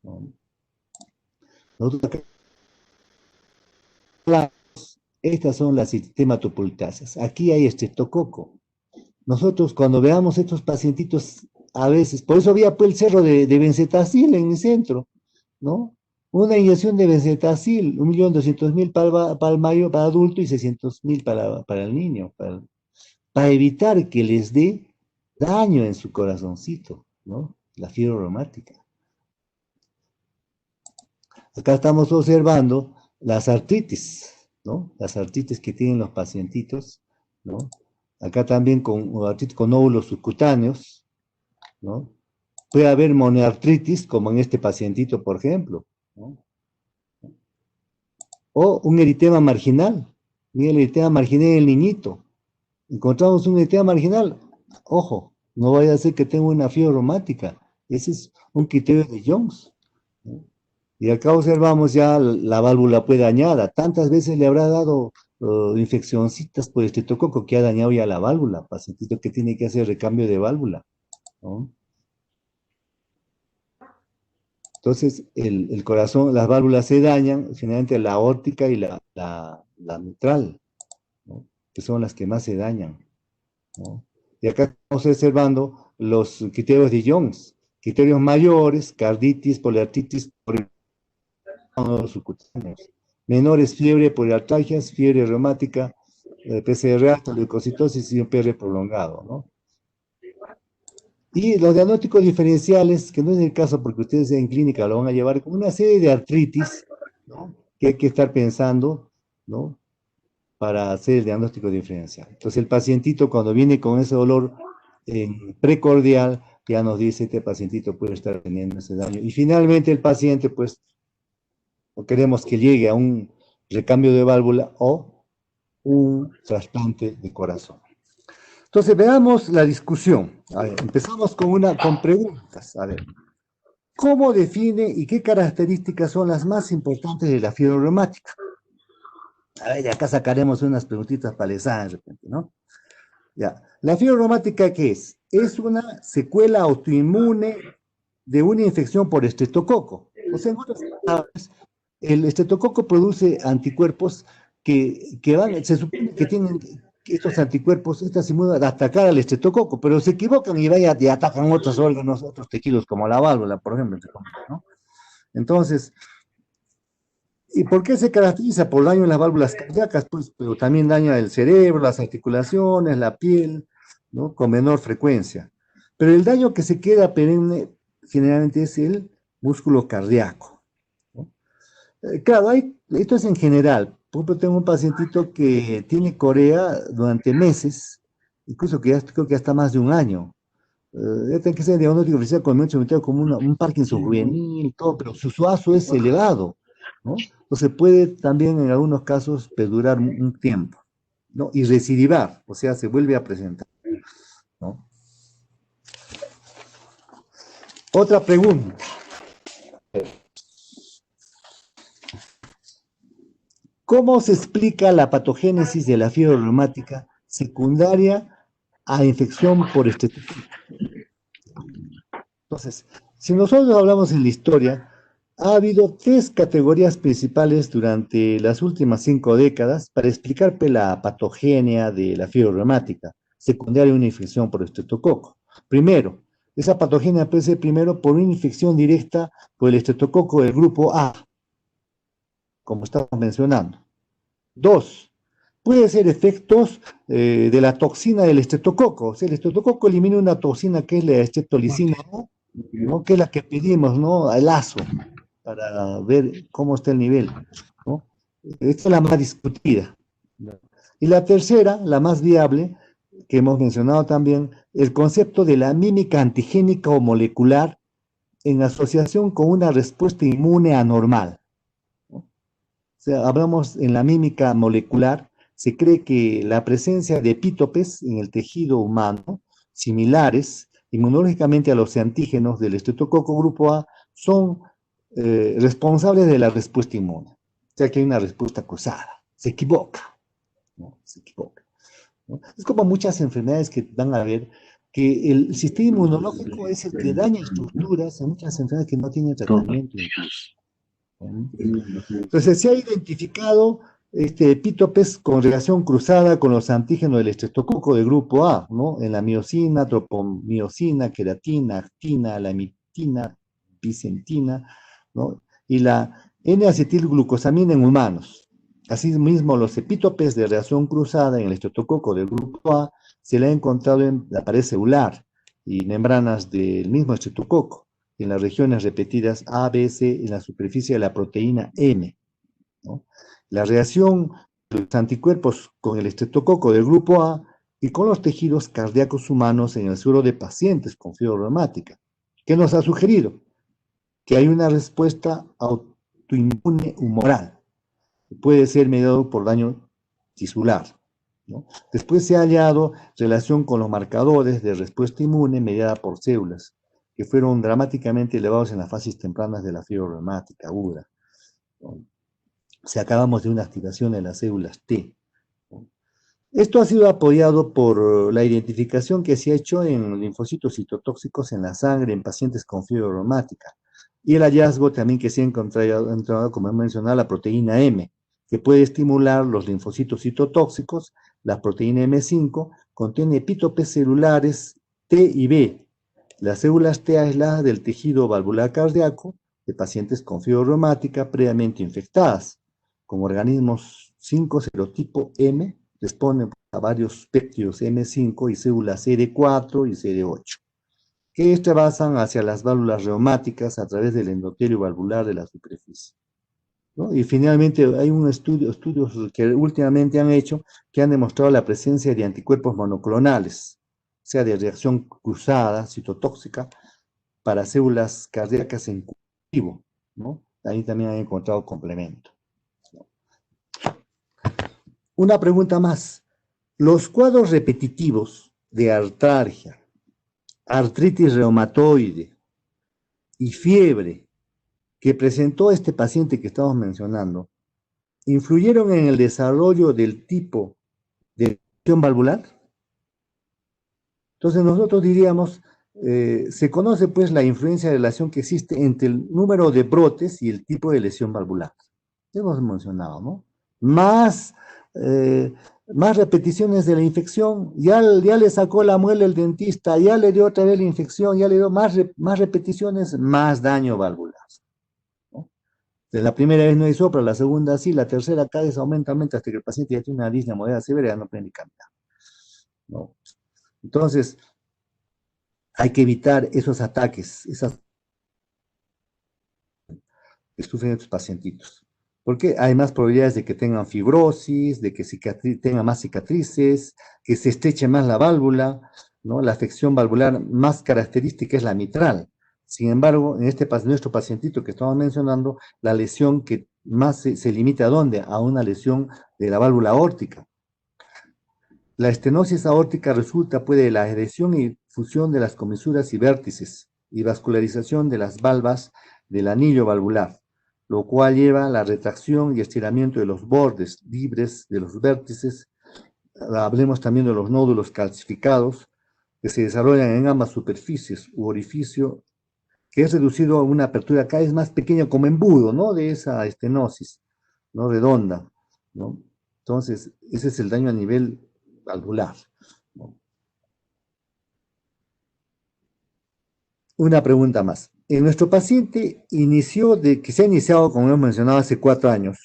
Speaker 1: ¿no? Nosotros acá, estas son las eritematopuláceas. Aquí hay estreptococo. Nosotros cuando veamos estos pacientitos, a veces, por eso había pues el cerro de benzetacil en el centro, ¿no? Una inyección de benzetacil, 1.200.000 para el mayo, para adulto, y 600.000 para el niño, para evitar que les dé daño en su corazoncito, ¿no? La fiebre reumática. Acá estamos observando las artritis, ¿no? Las artritis que tienen los pacientitos, ¿no? Acá también con artritis con nódulos subcutáneos, ¿no? Puede haber monoartritis, como en este pacientito, por ejemplo, ¿no? O un eritema marginal. Mira el eritema marginal en el niñito. Encontramos un eritema marginal. Ojo, no vaya a ser que tenga una fiebre reumática. Ese es un criterio de Jones, ¿no? Y acá observamos ya la válvula pues dañada. Tantas veces le habrá dado infeccioncitas por estreptococo que ha dañado ya la válvula. Pacientito que tiene que hacer recambio de válvula, ¿no? Entonces, el corazón, las válvulas se dañan, generalmente la aórtica y la mitral, ¿no? Que son las que más se dañan, ¿no? Y acá estamos observando los criterios de Jones, criterios mayores, carditis, poliartritis, subcutáneos. Menores, fiebre, poliartalgias, fiebre reumática, PCR alta, leucocitosis y un PR prolongado, ¿no? Y los diagnósticos diferenciales, que no es el caso porque ustedes en clínica lo van a llevar como una serie de artritis, ¿no? Que hay que estar pensando, ¿no? Para hacer el diagnóstico diferencial. Entonces el pacientito cuando viene con ese dolor precordial, ya nos dice este pacientito puede estar teniendo ese daño. Y finalmente el paciente, pues, no queremos que llegue a un recambio de válvula o un trasplante de corazón. Entonces, veamos la discusión. A ver, empezamos con preguntas. A ver, ¿cómo define y qué características son las más importantes de la fiebre reumática? A ver, de acá sacaremos unas preguntitas para les de repente, ¿no? Ya, ¿la fiebre reumática qué es? Es una secuela autoinmune de una infección por estreptococo. O sea, en otras palabras, el estreptococo produce anticuerpos que se supone que tienen estos anticuerpos, estas inmunes, de atacar al estreptococo, pero se equivocan y atacan otros órganos, otros tejidos, como la válvula, por ejemplo, ¿no? Entonces, ¿y por qué se caracteriza? Por daño en las válvulas cardíacas, pues, pero también daña el cerebro, las articulaciones, la piel, ¿no? Con menor frecuencia. Pero el daño que se queda perenne generalmente es el músculo cardíaco, ¿no? Claro, esto es en general. Por ejemplo, tengo un pacientito que tiene corea durante meses, incluso que ya creo que hasta más de un año, Tiene que ser diagnóstico oficial con el sometido como un Parkinson juvenil, todo, pero su ASO es elevado, ¿no? Entonces puede también en algunos casos perdurar un tiempo, ¿no? Y recidivar, o sea, se vuelve a presentar, ¿no? Otra pregunta. ¿Cómo se explica la patogénesis de la fiebre reumática secundaria a infección por estreptococo? Entonces, si nosotros hablamos en la historia, ha habido 3 categorías principales durante las últimas 5 décadas para explicar la patogenia de la fiebre reumática secundaria a una infección por estreptococo. Primero, esa patogenia puede ser primero por una infección directa por el estreptococo del grupo A, como estamos mencionando. 2, puede ser efectos de la toxina del estreptococo. O sea, el estreptococo elimina una toxina que es la estreptolicina, ¿no? Que es la que pedimos, ¿no? Al ASO, para ver cómo está el nivel, ¿no? Esta es la más discutida. Y la tercera, la más viable, que hemos mencionado también, el concepto de la mímica antigénica o molecular en asociación con una respuesta inmune anormal. O sea, hablamos en la mímica molecular, se cree que la presencia de epítopes en el tejido humano, similares inmunológicamente a los antígenos del estreptococo grupo A, son responsables de la respuesta inmune. O sea que hay una respuesta cruzada, se equivoca, ¿no? Se equivoca, ¿no? Es como muchas enfermedades que van a ver que el sistema inmunológico es el que daña estructuras en muchas enfermedades que no tienen tratamiento incluso. Entonces se ha identificado epítopes con relación cruzada con los antígenos del estreptococo de grupo A, ¿no? En la miosina, tropomiosina, queratina, actina, lamitina, bicentina, ¿no? Y la N-acetilglucosamina en humanos. Asimismo, los epítopes de reacción cruzada en el estreptococo del grupo A se le ha encontrado en la pared celular y membranas del mismo estreptococo, en las regiones repetidas A, B, C, en la superficie de la proteína M, ¿no? La reacción de los anticuerpos con el estreptococo del grupo A y con los tejidos cardíacos humanos en el suero de pacientes con fiebre reumática, ¿qué nos ha sugerido? Que hay una respuesta autoinmune humoral, que puede ser mediado por daño tisular, ¿no? Después se ha hallado relación con los marcadores de respuesta inmune mediada por células, que fueron dramáticamente elevados en las fases tempranas de la fiebre reumática aguda, ¿no? Si acabamos de una activación de las células T, ¿no? Esto ha sido apoyado por la identificación que se ha hecho en linfocitos citotóxicos en la sangre en pacientes con fiebre reumática, y el hallazgo también que se ha encontrado, como he mencionado, la proteína M, que puede estimular los linfocitos citotóxicos. La proteína M5 contiene epítopes celulares T y B, las células T aisladas del tejido valvular cardíaco de pacientes con fiebre reumática previamente infectadas, con organismos 5 serotipo M, responden a varios péptidos M5 y células CD4 y CD8, que trabasan hacia las válvulas reumáticas a través del endotelio valvular de la superficie, ¿no? Y finalmente hay estudios que últimamente han hecho que han demostrado la presencia de anticuerpos monoclonales, o sea, de reacción cruzada, citotóxica, para células cardíacas en cultivo, ¿no? Ahí también han encontrado complemento. Una pregunta más. Los cuadros repetitivos de artralgia, artritis reumatoide y fiebre que presentó este paciente que estamos mencionando, ¿influyeron en el desarrollo del tipo de lesión valvular? Entonces nosotros diríamos, se conoce pues la influencia de relación que existe entre el número de brotes y el tipo de lesión valvular. Ya hemos mencionado, ¿no? Más repeticiones de la infección, ya le sacó la muela el dentista, ya le dio otra vez la infección, ya le dio más repeticiones, más daño valvular, ¿no? De la primera vez no hay soplo, la segunda sí, la tercera cada vez aumenta hasta que el paciente ya tiene una disnea moderada severa, ya no puede ni caminar, ¿no? Entonces, hay que evitar esos ataques, esas que sufren estos pacientitos, porque hay más probabilidades de que tengan fibrosis, de que tengan más cicatrices, que se estreche más la válvula, ¿no? La afección valvular más característica es la mitral. Sin embargo, en nuestro pacientito que estamos mencionando, la lesión que más se limita ¿a dónde? A una lesión de la válvula aórtica. La estenosis aórtica resulta pues de la adhesión y fusión de las comisuras y vértices y vascularización de las valvas del anillo valvular, lo cual lleva a la retracción y estiramiento de los bordes libres de los vértices. Hablemos también de los nódulos calcificados que se desarrollan en ambas superficies u orificio, que es reducido a una apertura cada vez más pequeña como embudo, ¿no? De esa estenosis, ¿no? Redonda, ¿no? Entonces, ese es el daño a nivel valvular, ¿no? Una pregunta más. En nuestro paciente que se ha iniciado, como hemos mencionado, hace 4 años,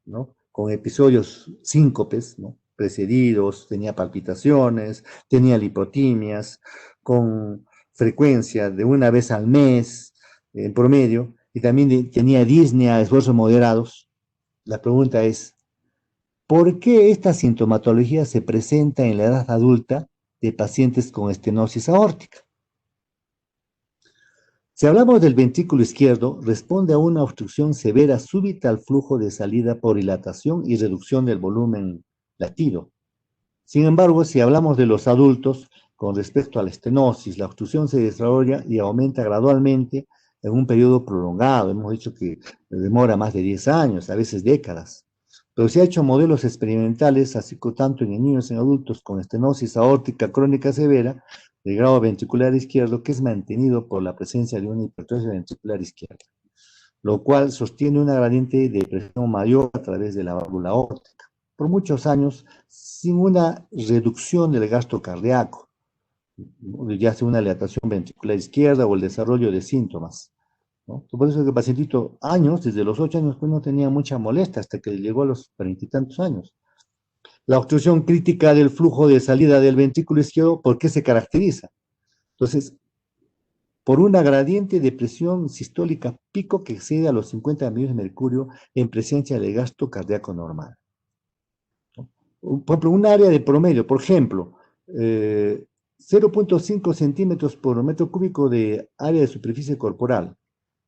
Speaker 1: ¿no? Con episodios síncopes, ¿no? Precedidos, tenía palpitaciones, tenía lipotimias, con frecuencia de una vez al mes, en promedio, y también tenía disnea, esfuerzos moderados. La pregunta es, ¿por qué esta sintomatología se presenta en la edad adulta de pacientes con estenosis aórtica? Si hablamos del ventrículo izquierdo, responde a una obstrucción severa súbita al flujo de salida por dilatación y reducción del volumen latido. Sin embargo, si hablamos de los adultos, con respecto a la estenosis, la obstrucción se desarrolla y aumenta gradualmente en un periodo prolongado. Hemos dicho que demora más de 10 años, a veces décadas. Pero se ha hecho modelos experimentales, así que tanto en niños y en adultos con estenosis aórtica crónica severa, de grado ventricular izquierdo, que es mantenido por la presencia de una hipertrofia ventricular izquierda, lo cual sostiene una gradiente de presión mayor a través de la válvula aórtica, por muchos años, sin una reducción del gasto cardíaco, ya sea una dilatación ventricular izquierda o el desarrollo de síntomas, ¿no? Por eso es que el pacientito, desde los 8 años, pues no tenía mucha molestia hasta que llegó a los 40 y tantos años. La obstrucción crítica del flujo de salida del ventrículo izquierdo, ¿por qué se caracteriza? Entonces, por una gradiente de presión sistólica pico que excede a los 50 millones de mercurio en presencia de gasto cardíaco normal, ¿no? Por ejemplo, un área de promedio, por ejemplo, 0.5 centímetros por metro cúbico de área de superficie corporal,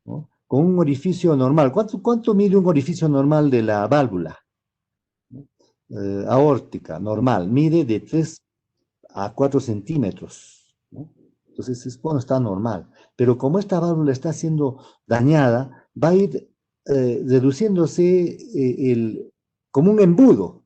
Speaker 1: ¿no? Con un orificio normal. ¿Cuánto mide un orificio normal de la válvula? Aórtica normal, mide de 3 a 4 centímetros, ¿no? Entonces, está normal. Pero como esta válvula está siendo dañada, va a ir reduciéndose como un embudo,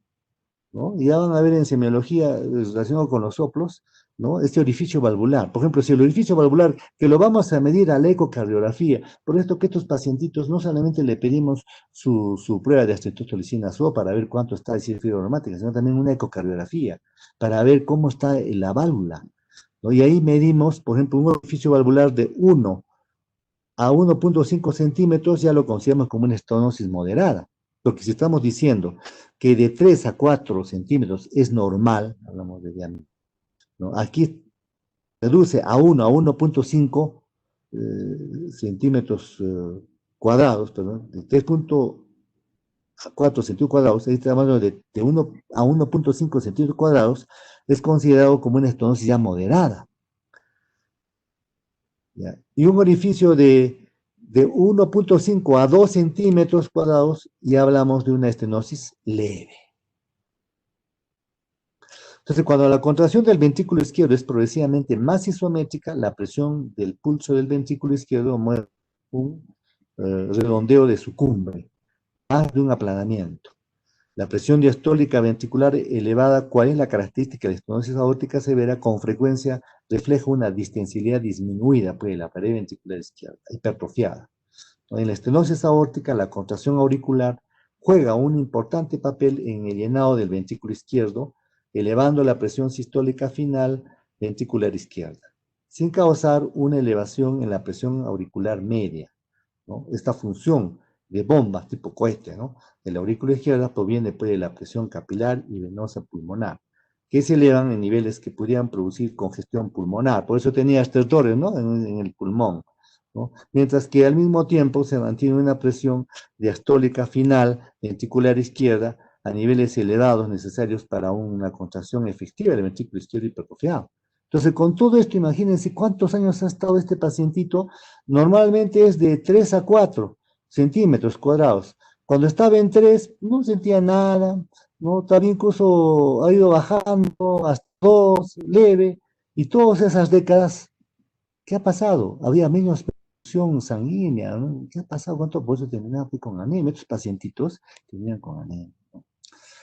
Speaker 1: ¿no? Y ya van a ver en semiología relacionado con los soplos, ¿no? Este orificio valvular. Por ejemplo, si el orificio valvular, que lo vamos a medir a la ecocardiografía, por esto que estos pacientitos no solamente le pedimos su prueba de acetotolicina SO para ver cuánto está de fibra aromática, sino también una ecocardiografía para ver cómo está la válvula, ¿no? Y ahí medimos, por ejemplo, un orificio valvular de 1 a 1.5 centímetros, ya lo consideramos como una estenosis moderada. Porque si estamos diciendo que de 3 a 4 centímetros es normal, hablamos de diámetro, ¿no? Aquí reduce a 1 a 1.5 centímetros cuadrados, perdón, de 3.4 centímetros cuadrados, ahí estamos hablando de 1 a 1.5 centímetros cuadrados, es considerado como una estenosis ya moderada, ¿ya? Y un orificio de 1.5 a 2 centímetros cuadrados, y hablamos de una estenosis leve. Entonces, cuando la contracción del ventrículo izquierdo es progresivamente más isométrica, la presión del pulso del ventrículo izquierdo muestra un redondeo de su cumbre, más de un aplanamiento. La presión diastólica ventricular elevada, ¿cuál es la característica de la estenosis aórtica severa? Con frecuencia refleja una distensibilidad disminuida de la pared ventricular izquierda, hipertrofiada. En la estenosis aórtica, la contracción auricular juega un importante papel en el llenado del ventrículo izquierdo, elevando la presión sistólica final ventricular izquierda, sin causar una elevación en la presión auricular media, ¿no? Esta función de bomba tipo cohete, ¿no?, de la aurícula izquierda proviene de la presión capilar y venosa pulmonar, que se elevan en niveles que podrían producir congestión pulmonar. Por eso tenía estertores, ¿no?, en el pulmón, ¿no? Mientras que al mismo tiempo se mantiene una presión diastólica final ventricular izquierda a niveles elevados necesarios para una contracción efectiva del ventrículo izquierdo hipertrofiado. Entonces, con todo esto, imagínense cuántos años ha estado este pacientito. Normalmente es de 3 a 4 centímetros cuadrados. Cuando estaba en 3, no sentía nada, ¿no? También incluso ha ido bajando hasta 2, leve, y todas esas décadas, ¿qué ha pasado? Había menos presión sanguínea, ¿no? ¿Qué ha pasado? ¿Cuánto? Por eso terminaba con anemia. Estos pacientitos terminan con anemia, ¿no?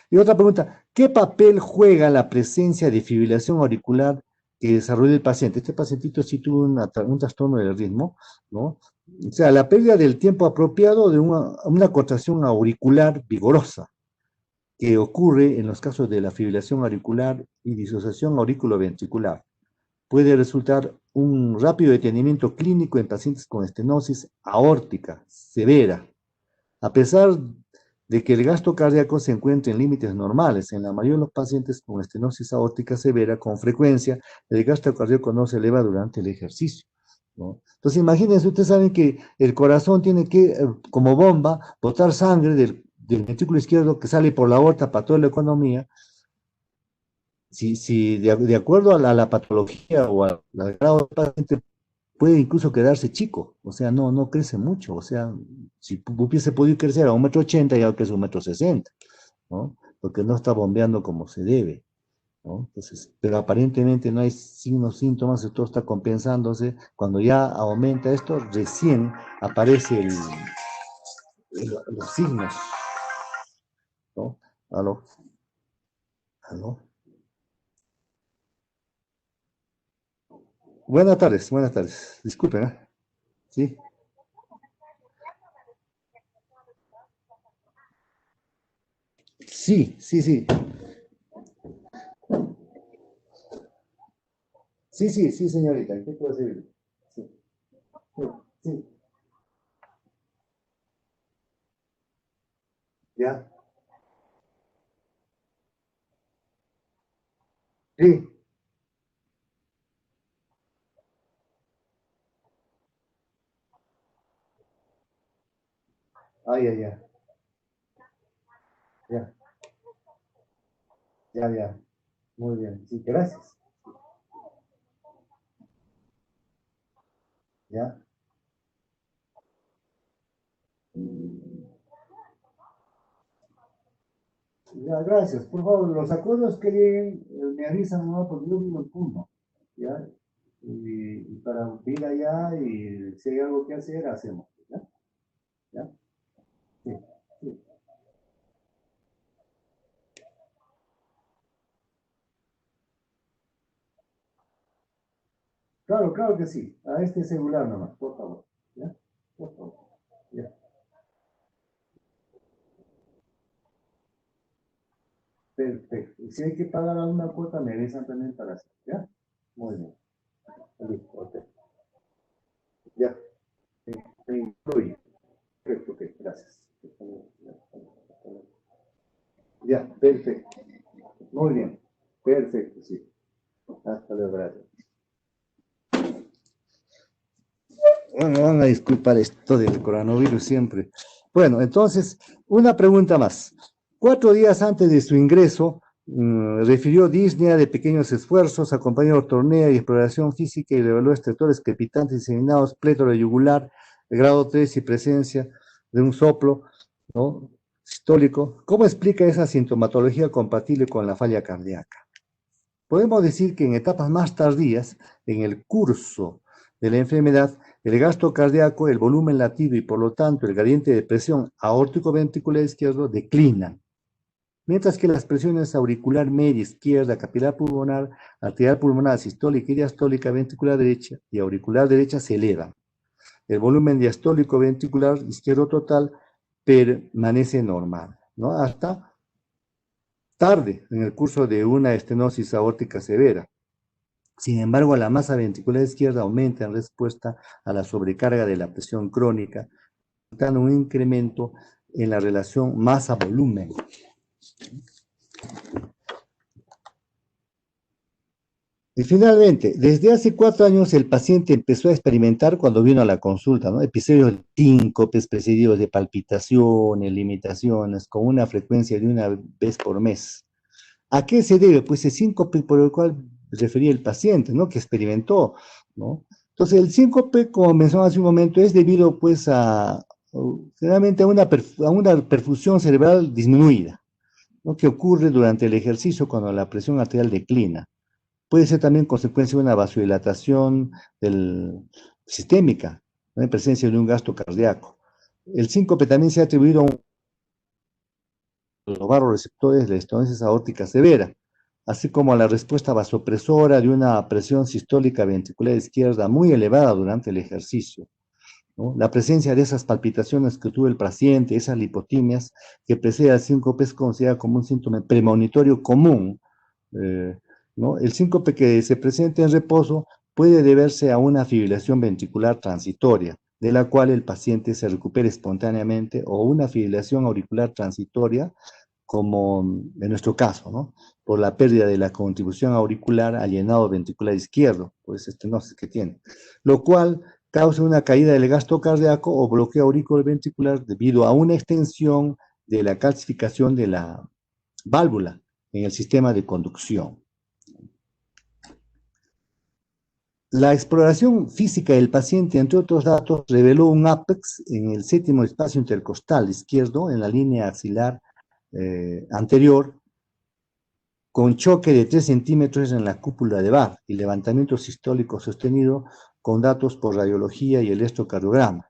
Speaker 1: Y otra pregunta, ¿qué papel juega la presencia de fibrilación auricular que desarrolla el paciente? Este pacientito sí tuvo un trastorno del ritmo, ¿no? O sea, la pérdida del tiempo apropiado de una contracción auricular vigorosa que ocurre en los casos de la fibrilación auricular y disociación auriculoventricular. Puede resultar un rápido detenimiento clínico en pacientes con estenosis aórtica severa, a pesar de que el gasto cardíaco se encuentra en límites normales. En la mayoría de los pacientes con estenosis aórtica severa, con frecuencia, el gasto cardíaco no se eleva durante el ejercicio, ¿no? Entonces, imagínense, ustedes saben que el corazón tiene que, como bomba, botar sangre del ventrículo izquierdo que sale por la aorta para toda la economía. Si de acuerdo a la patología o al grado del paciente, puede incluso quedarse chico, o sea, no crece mucho, o sea, si hubiese podido crecer a 1,80 m, ya crece a 1,60 m, ¿no? Porque no está bombeando como se debe, ¿no? Entonces, pero aparentemente no hay signos, síntomas, todo está compensándose. Cuando ya aumenta esto, recién aparece los signos, ¿no? ¿Aló? ¿Aló? Buenas tardes, disculpen, ¿eh? ¿Sí? Sí, sí, sí. Sí, sí, sí, señorita, ¿qué puedo servir? Sí, sí, sí. ¿Ya? Sí. Ah, ya, ya. Ya, ya, ya. Muy bien. Sí, gracias. Ya. Ya, gracias. Por favor, los acuerdos que lleguen, me avisan, ¿no? Porque yo vivo en Puno, ¿ya? Y para ir allá y si hay algo que hacer, hacemos, ¿ya? ¿Ya? Sí, sí. Claro, claro que sí. A este celular nomás, por favor. ¿Ya? Por favor. Ya. Perfecto. Y si hay que pagar alguna cuota, me avisan también para hacer, ¿ya? Muy bien. Listo, ok. Ya. Me incluye. Perfecto, ok, gracias. Ya, perfecto. Muy bien. Perfecto, sí. Hasta luego, gracias. Bueno, van a disculpar esto del coronavirus siempre. Bueno, entonces, una pregunta más. 4 días antes de su ingreso, refirió disnea de pequeños esfuerzos, acompañó torneo y exploración física y reveló estertores crepitantes diseminados, plétora yugular, de grado 3 y presencia de un soplo, ¿no? Sistólico. ¿Cómo explica esa sintomatología compatible con la falla cardíaca? Podemos decir que en etapas más tardías, en el curso de la enfermedad, el gasto cardíaco, el volumen latido y por lo tanto el gradiente de presión aórtico-ventricular izquierdo declinan, mientras que las presiones auricular media izquierda, capilar pulmonar, arterial pulmonar, sistólica y diastólica ventricular derecha y auricular derecha se elevan. El volumen diastólico ventricular izquierdo total permanece normal, ¿no? Hasta tarde en el curso de una estenosis aórtica severa. Sin embargo, la masa ventricular izquierda aumenta en respuesta a la sobrecarga de la presión crónica, dando un incremento en la relación masa-volumen. Y finalmente, desde hace 4 años el paciente empezó a experimentar cuando vino a la consulta, ¿no? Episodios de síncopes precedidos de palpitaciones, limitaciones, con una frecuencia de una vez por mes. ¿A qué se debe? Pues el síncope por el cual refería el paciente, ¿no? Que experimentó, ¿no? Entonces, el síncope, como mencionaba hace un momento, es debido, pues, generalmente a una perfusión cerebral disminuida, ¿no? Que ocurre durante el ejercicio cuando la presión arterial declina. Puede ser también consecuencia de una vasodilatación sistémica, ¿no? En presencia de un gasto cardíaco. El síncope también se ha atribuido a los vasoreceptores de la estenosis aórtica severa, así como a la respuesta vasopresora de una presión sistólica ventricular izquierda muy elevada durante el ejercicio, ¿no? La presencia de esas palpitaciones que tuvo el paciente, esas lipotimias que precede al síncope, es considerada como un síntoma premonitorio común, ¿no? El síncope que se presenta en reposo puede deberse a una fibrilación ventricular transitoria, de la cual el paciente se recupera espontáneamente, o una fibrilación auricular transitoria, como en nuestro caso, ¿no? Por la pérdida de la contribución auricular al llenado ventricular izquierdo, por esa estenosis que tiene, lo cual causa una caída del gasto cardíaco o bloqueo auriculoventricular debido a una extensión de la calcificación de la válvula en el sistema de conducción. La exploración física del paciente, entre otros datos, reveló un ápex en el séptimo espacio intercostal izquierdo, en la línea axilar anterior, con choque de 3 centímetros en la cúpula de Barr y levantamiento sistólico sostenido con datos por radiología y electrocardiograma,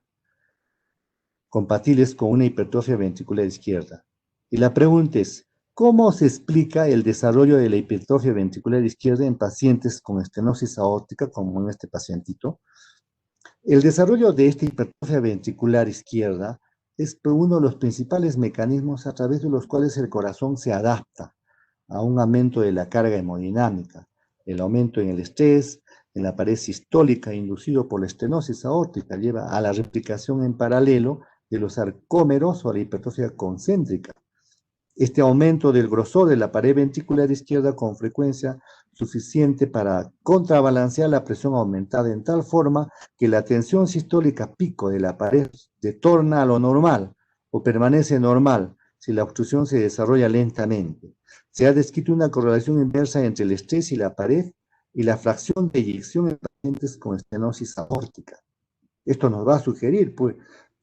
Speaker 1: compatibles con una hipertrofia ventricular izquierda. Y la pregunta es, ¿cómo se explica el desarrollo de la hipertrofia ventricular izquierda en pacientes con estenosis aórtica, como en este pacientito? El desarrollo de esta hipertrofia ventricular izquierda es uno de los principales mecanismos a través de los cuales el corazón se adapta a un aumento de la carga hemodinámica, el aumento en el estrés, en la pared sistólica inducido por la estenosis aórtica, lleva a la replicación en paralelo de los sarcómeros o a la hipertrofia concéntrica. Este aumento del grosor de la pared ventricular izquierda con frecuencia suficiente para contrabalancear la presión aumentada en tal forma que la tensión sistólica pico de la pared retorna a lo normal o permanece normal si la obstrucción se desarrolla lentamente. Se ha descrito una correlación inversa entre el estrés y la pared y la fracción de eyección en pacientes con estenosis aórtica. Esto nos va a sugerir, pues,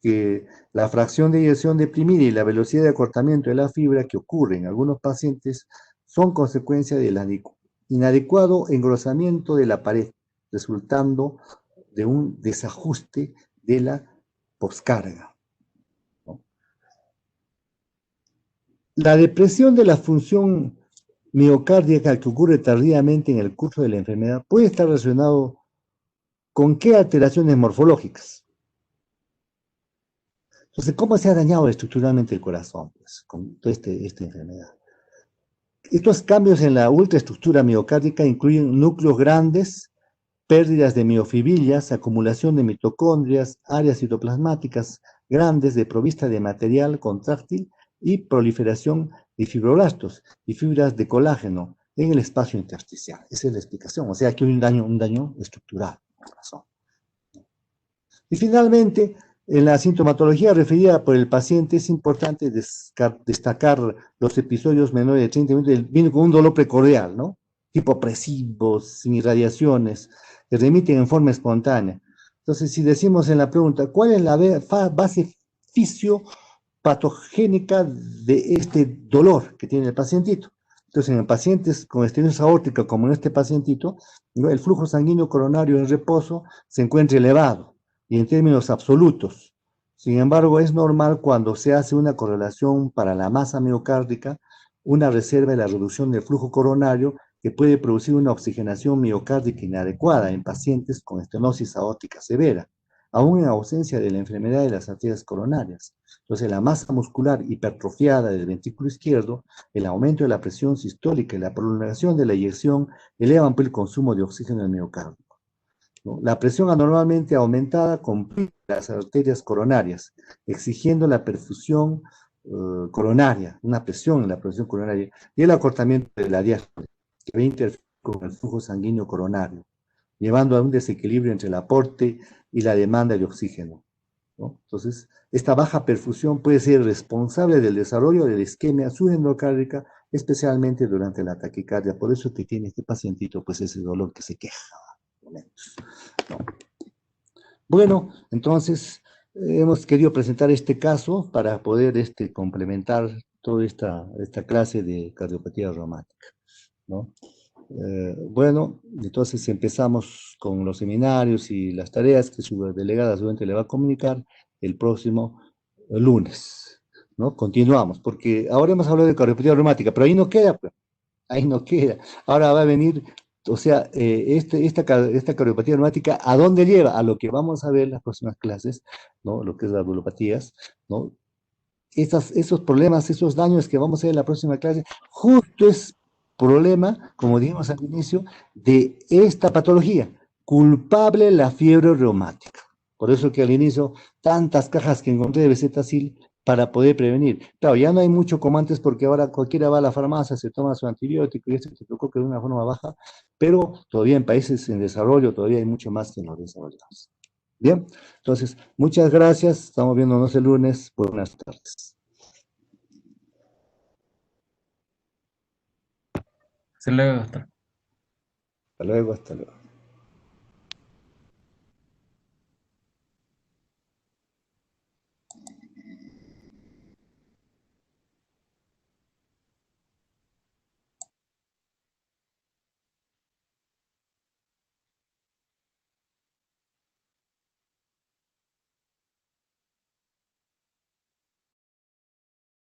Speaker 1: que la fracción de eyección deprimida y la velocidad de acortamiento de la fibra que ocurre en algunos pacientes son consecuencia del inadecuado engrosamiento de la pared, resultando de un desajuste de la poscarga, ¿no? La depresión de la función miocárdica que ocurre tardíamente en el curso de la enfermedad puede estar relacionado con qué alteraciones morfológicas. Entonces, ¿cómo se ha dañado estructuralmente el corazón, pues, con toda esta enfermedad? Estos cambios en la ultraestructura miocárdica incluyen núcleos grandes, pérdidas de miofibrilas, acumulación de mitocondrias, áreas citoplasmáticas grandes de provista de material contráctil y proliferación de fibroblastos y fibras de colágeno en el espacio intersticial. Esa es la explicación. O sea, que hay un daño estructural del corazón. Y finalmente, en la sintomatología referida por el paciente es importante destacar los episodios menores de 30 minutos, viene con un dolor precordial, ¿no? Hipopresivos, sin irradiaciones, que remiten en forma espontánea. Entonces, si decimos en la pregunta, ¿cuál es la base fisiopatogénica de este dolor que tiene el pacientito? Entonces, en pacientes con estenosis aórtica, como en este pacientito, ¿no?, el flujo sanguíneo coronario en reposo se encuentra elevado y en términos absolutos. Sin embargo, es normal cuando se hace una correlación para la masa miocárdica, una reserva de la reducción del flujo coronario que puede producir una oxigenación miocárdica inadecuada en pacientes con estenosis aórtica severa, aún en ausencia de la enfermedad de las arterias coronarias. Entonces, la masa muscular hipertrofiada del ventrículo izquierdo, el aumento de la presión sistólica y la prolongación de la eyección elevan el consumo de oxígeno del miocardio, ¿no? La presión anormalmente aumentada comprime las arterias coronarias, exigiendo la perfusión coronaria, una presión en la presión coronaria, y el acortamiento de la diástole, que va a interferir con el flujo sanguíneo coronario, llevando a un desequilibrio entre el aporte y la demanda de oxígeno, ¿no? Entonces, esta baja perfusión puede ser responsable del desarrollo de la isquemia subendocárdica especialmente durante la taquicardia. Por eso que tiene este pacientito, pues ese dolor que se queja. ¿No? Bueno, entonces hemos querido presentar este caso para poder complementar toda esta clase de cardiopatía reumática, ¿no? Bueno, entonces empezamos con los seminarios y las tareas que su delegada seguramente le va a comunicar el próximo lunes, ¿no? Continuamos, porque ahora hemos hablado de cardiopatía reumática, pero ahí no queda, pues, ahí no queda. Ahora va a venir, o sea, esta cardiopatía reumática, ¿a dónde lleva? A lo que vamos a ver en las próximas clases, ¿no? Lo que es las valvulopatías, ¿no? Esos problemas, esos daños que vamos a ver en la próxima clase, justo es problema, como dijimos al inicio, de esta patología, culpable la fiebre reumática. Por eso que al inicio, tantas cajas que encontré de Bezetacil para poder prevenir. Claro, ya no hay mucho como antes porque ahora cualquiera va a la farmacia, se toma su antibiótico y esto se preocupa de una forma baja, pero todavía en países en desarrollo todavía hay mucho más que en los desarrollados. Bien, entonces, muchas gracias. Estamos viéndonos el lunes. Buenas tardes.
Speaker 2: Hasta luego, doctor.
Speaker 1: Hasta luego, hasta luego.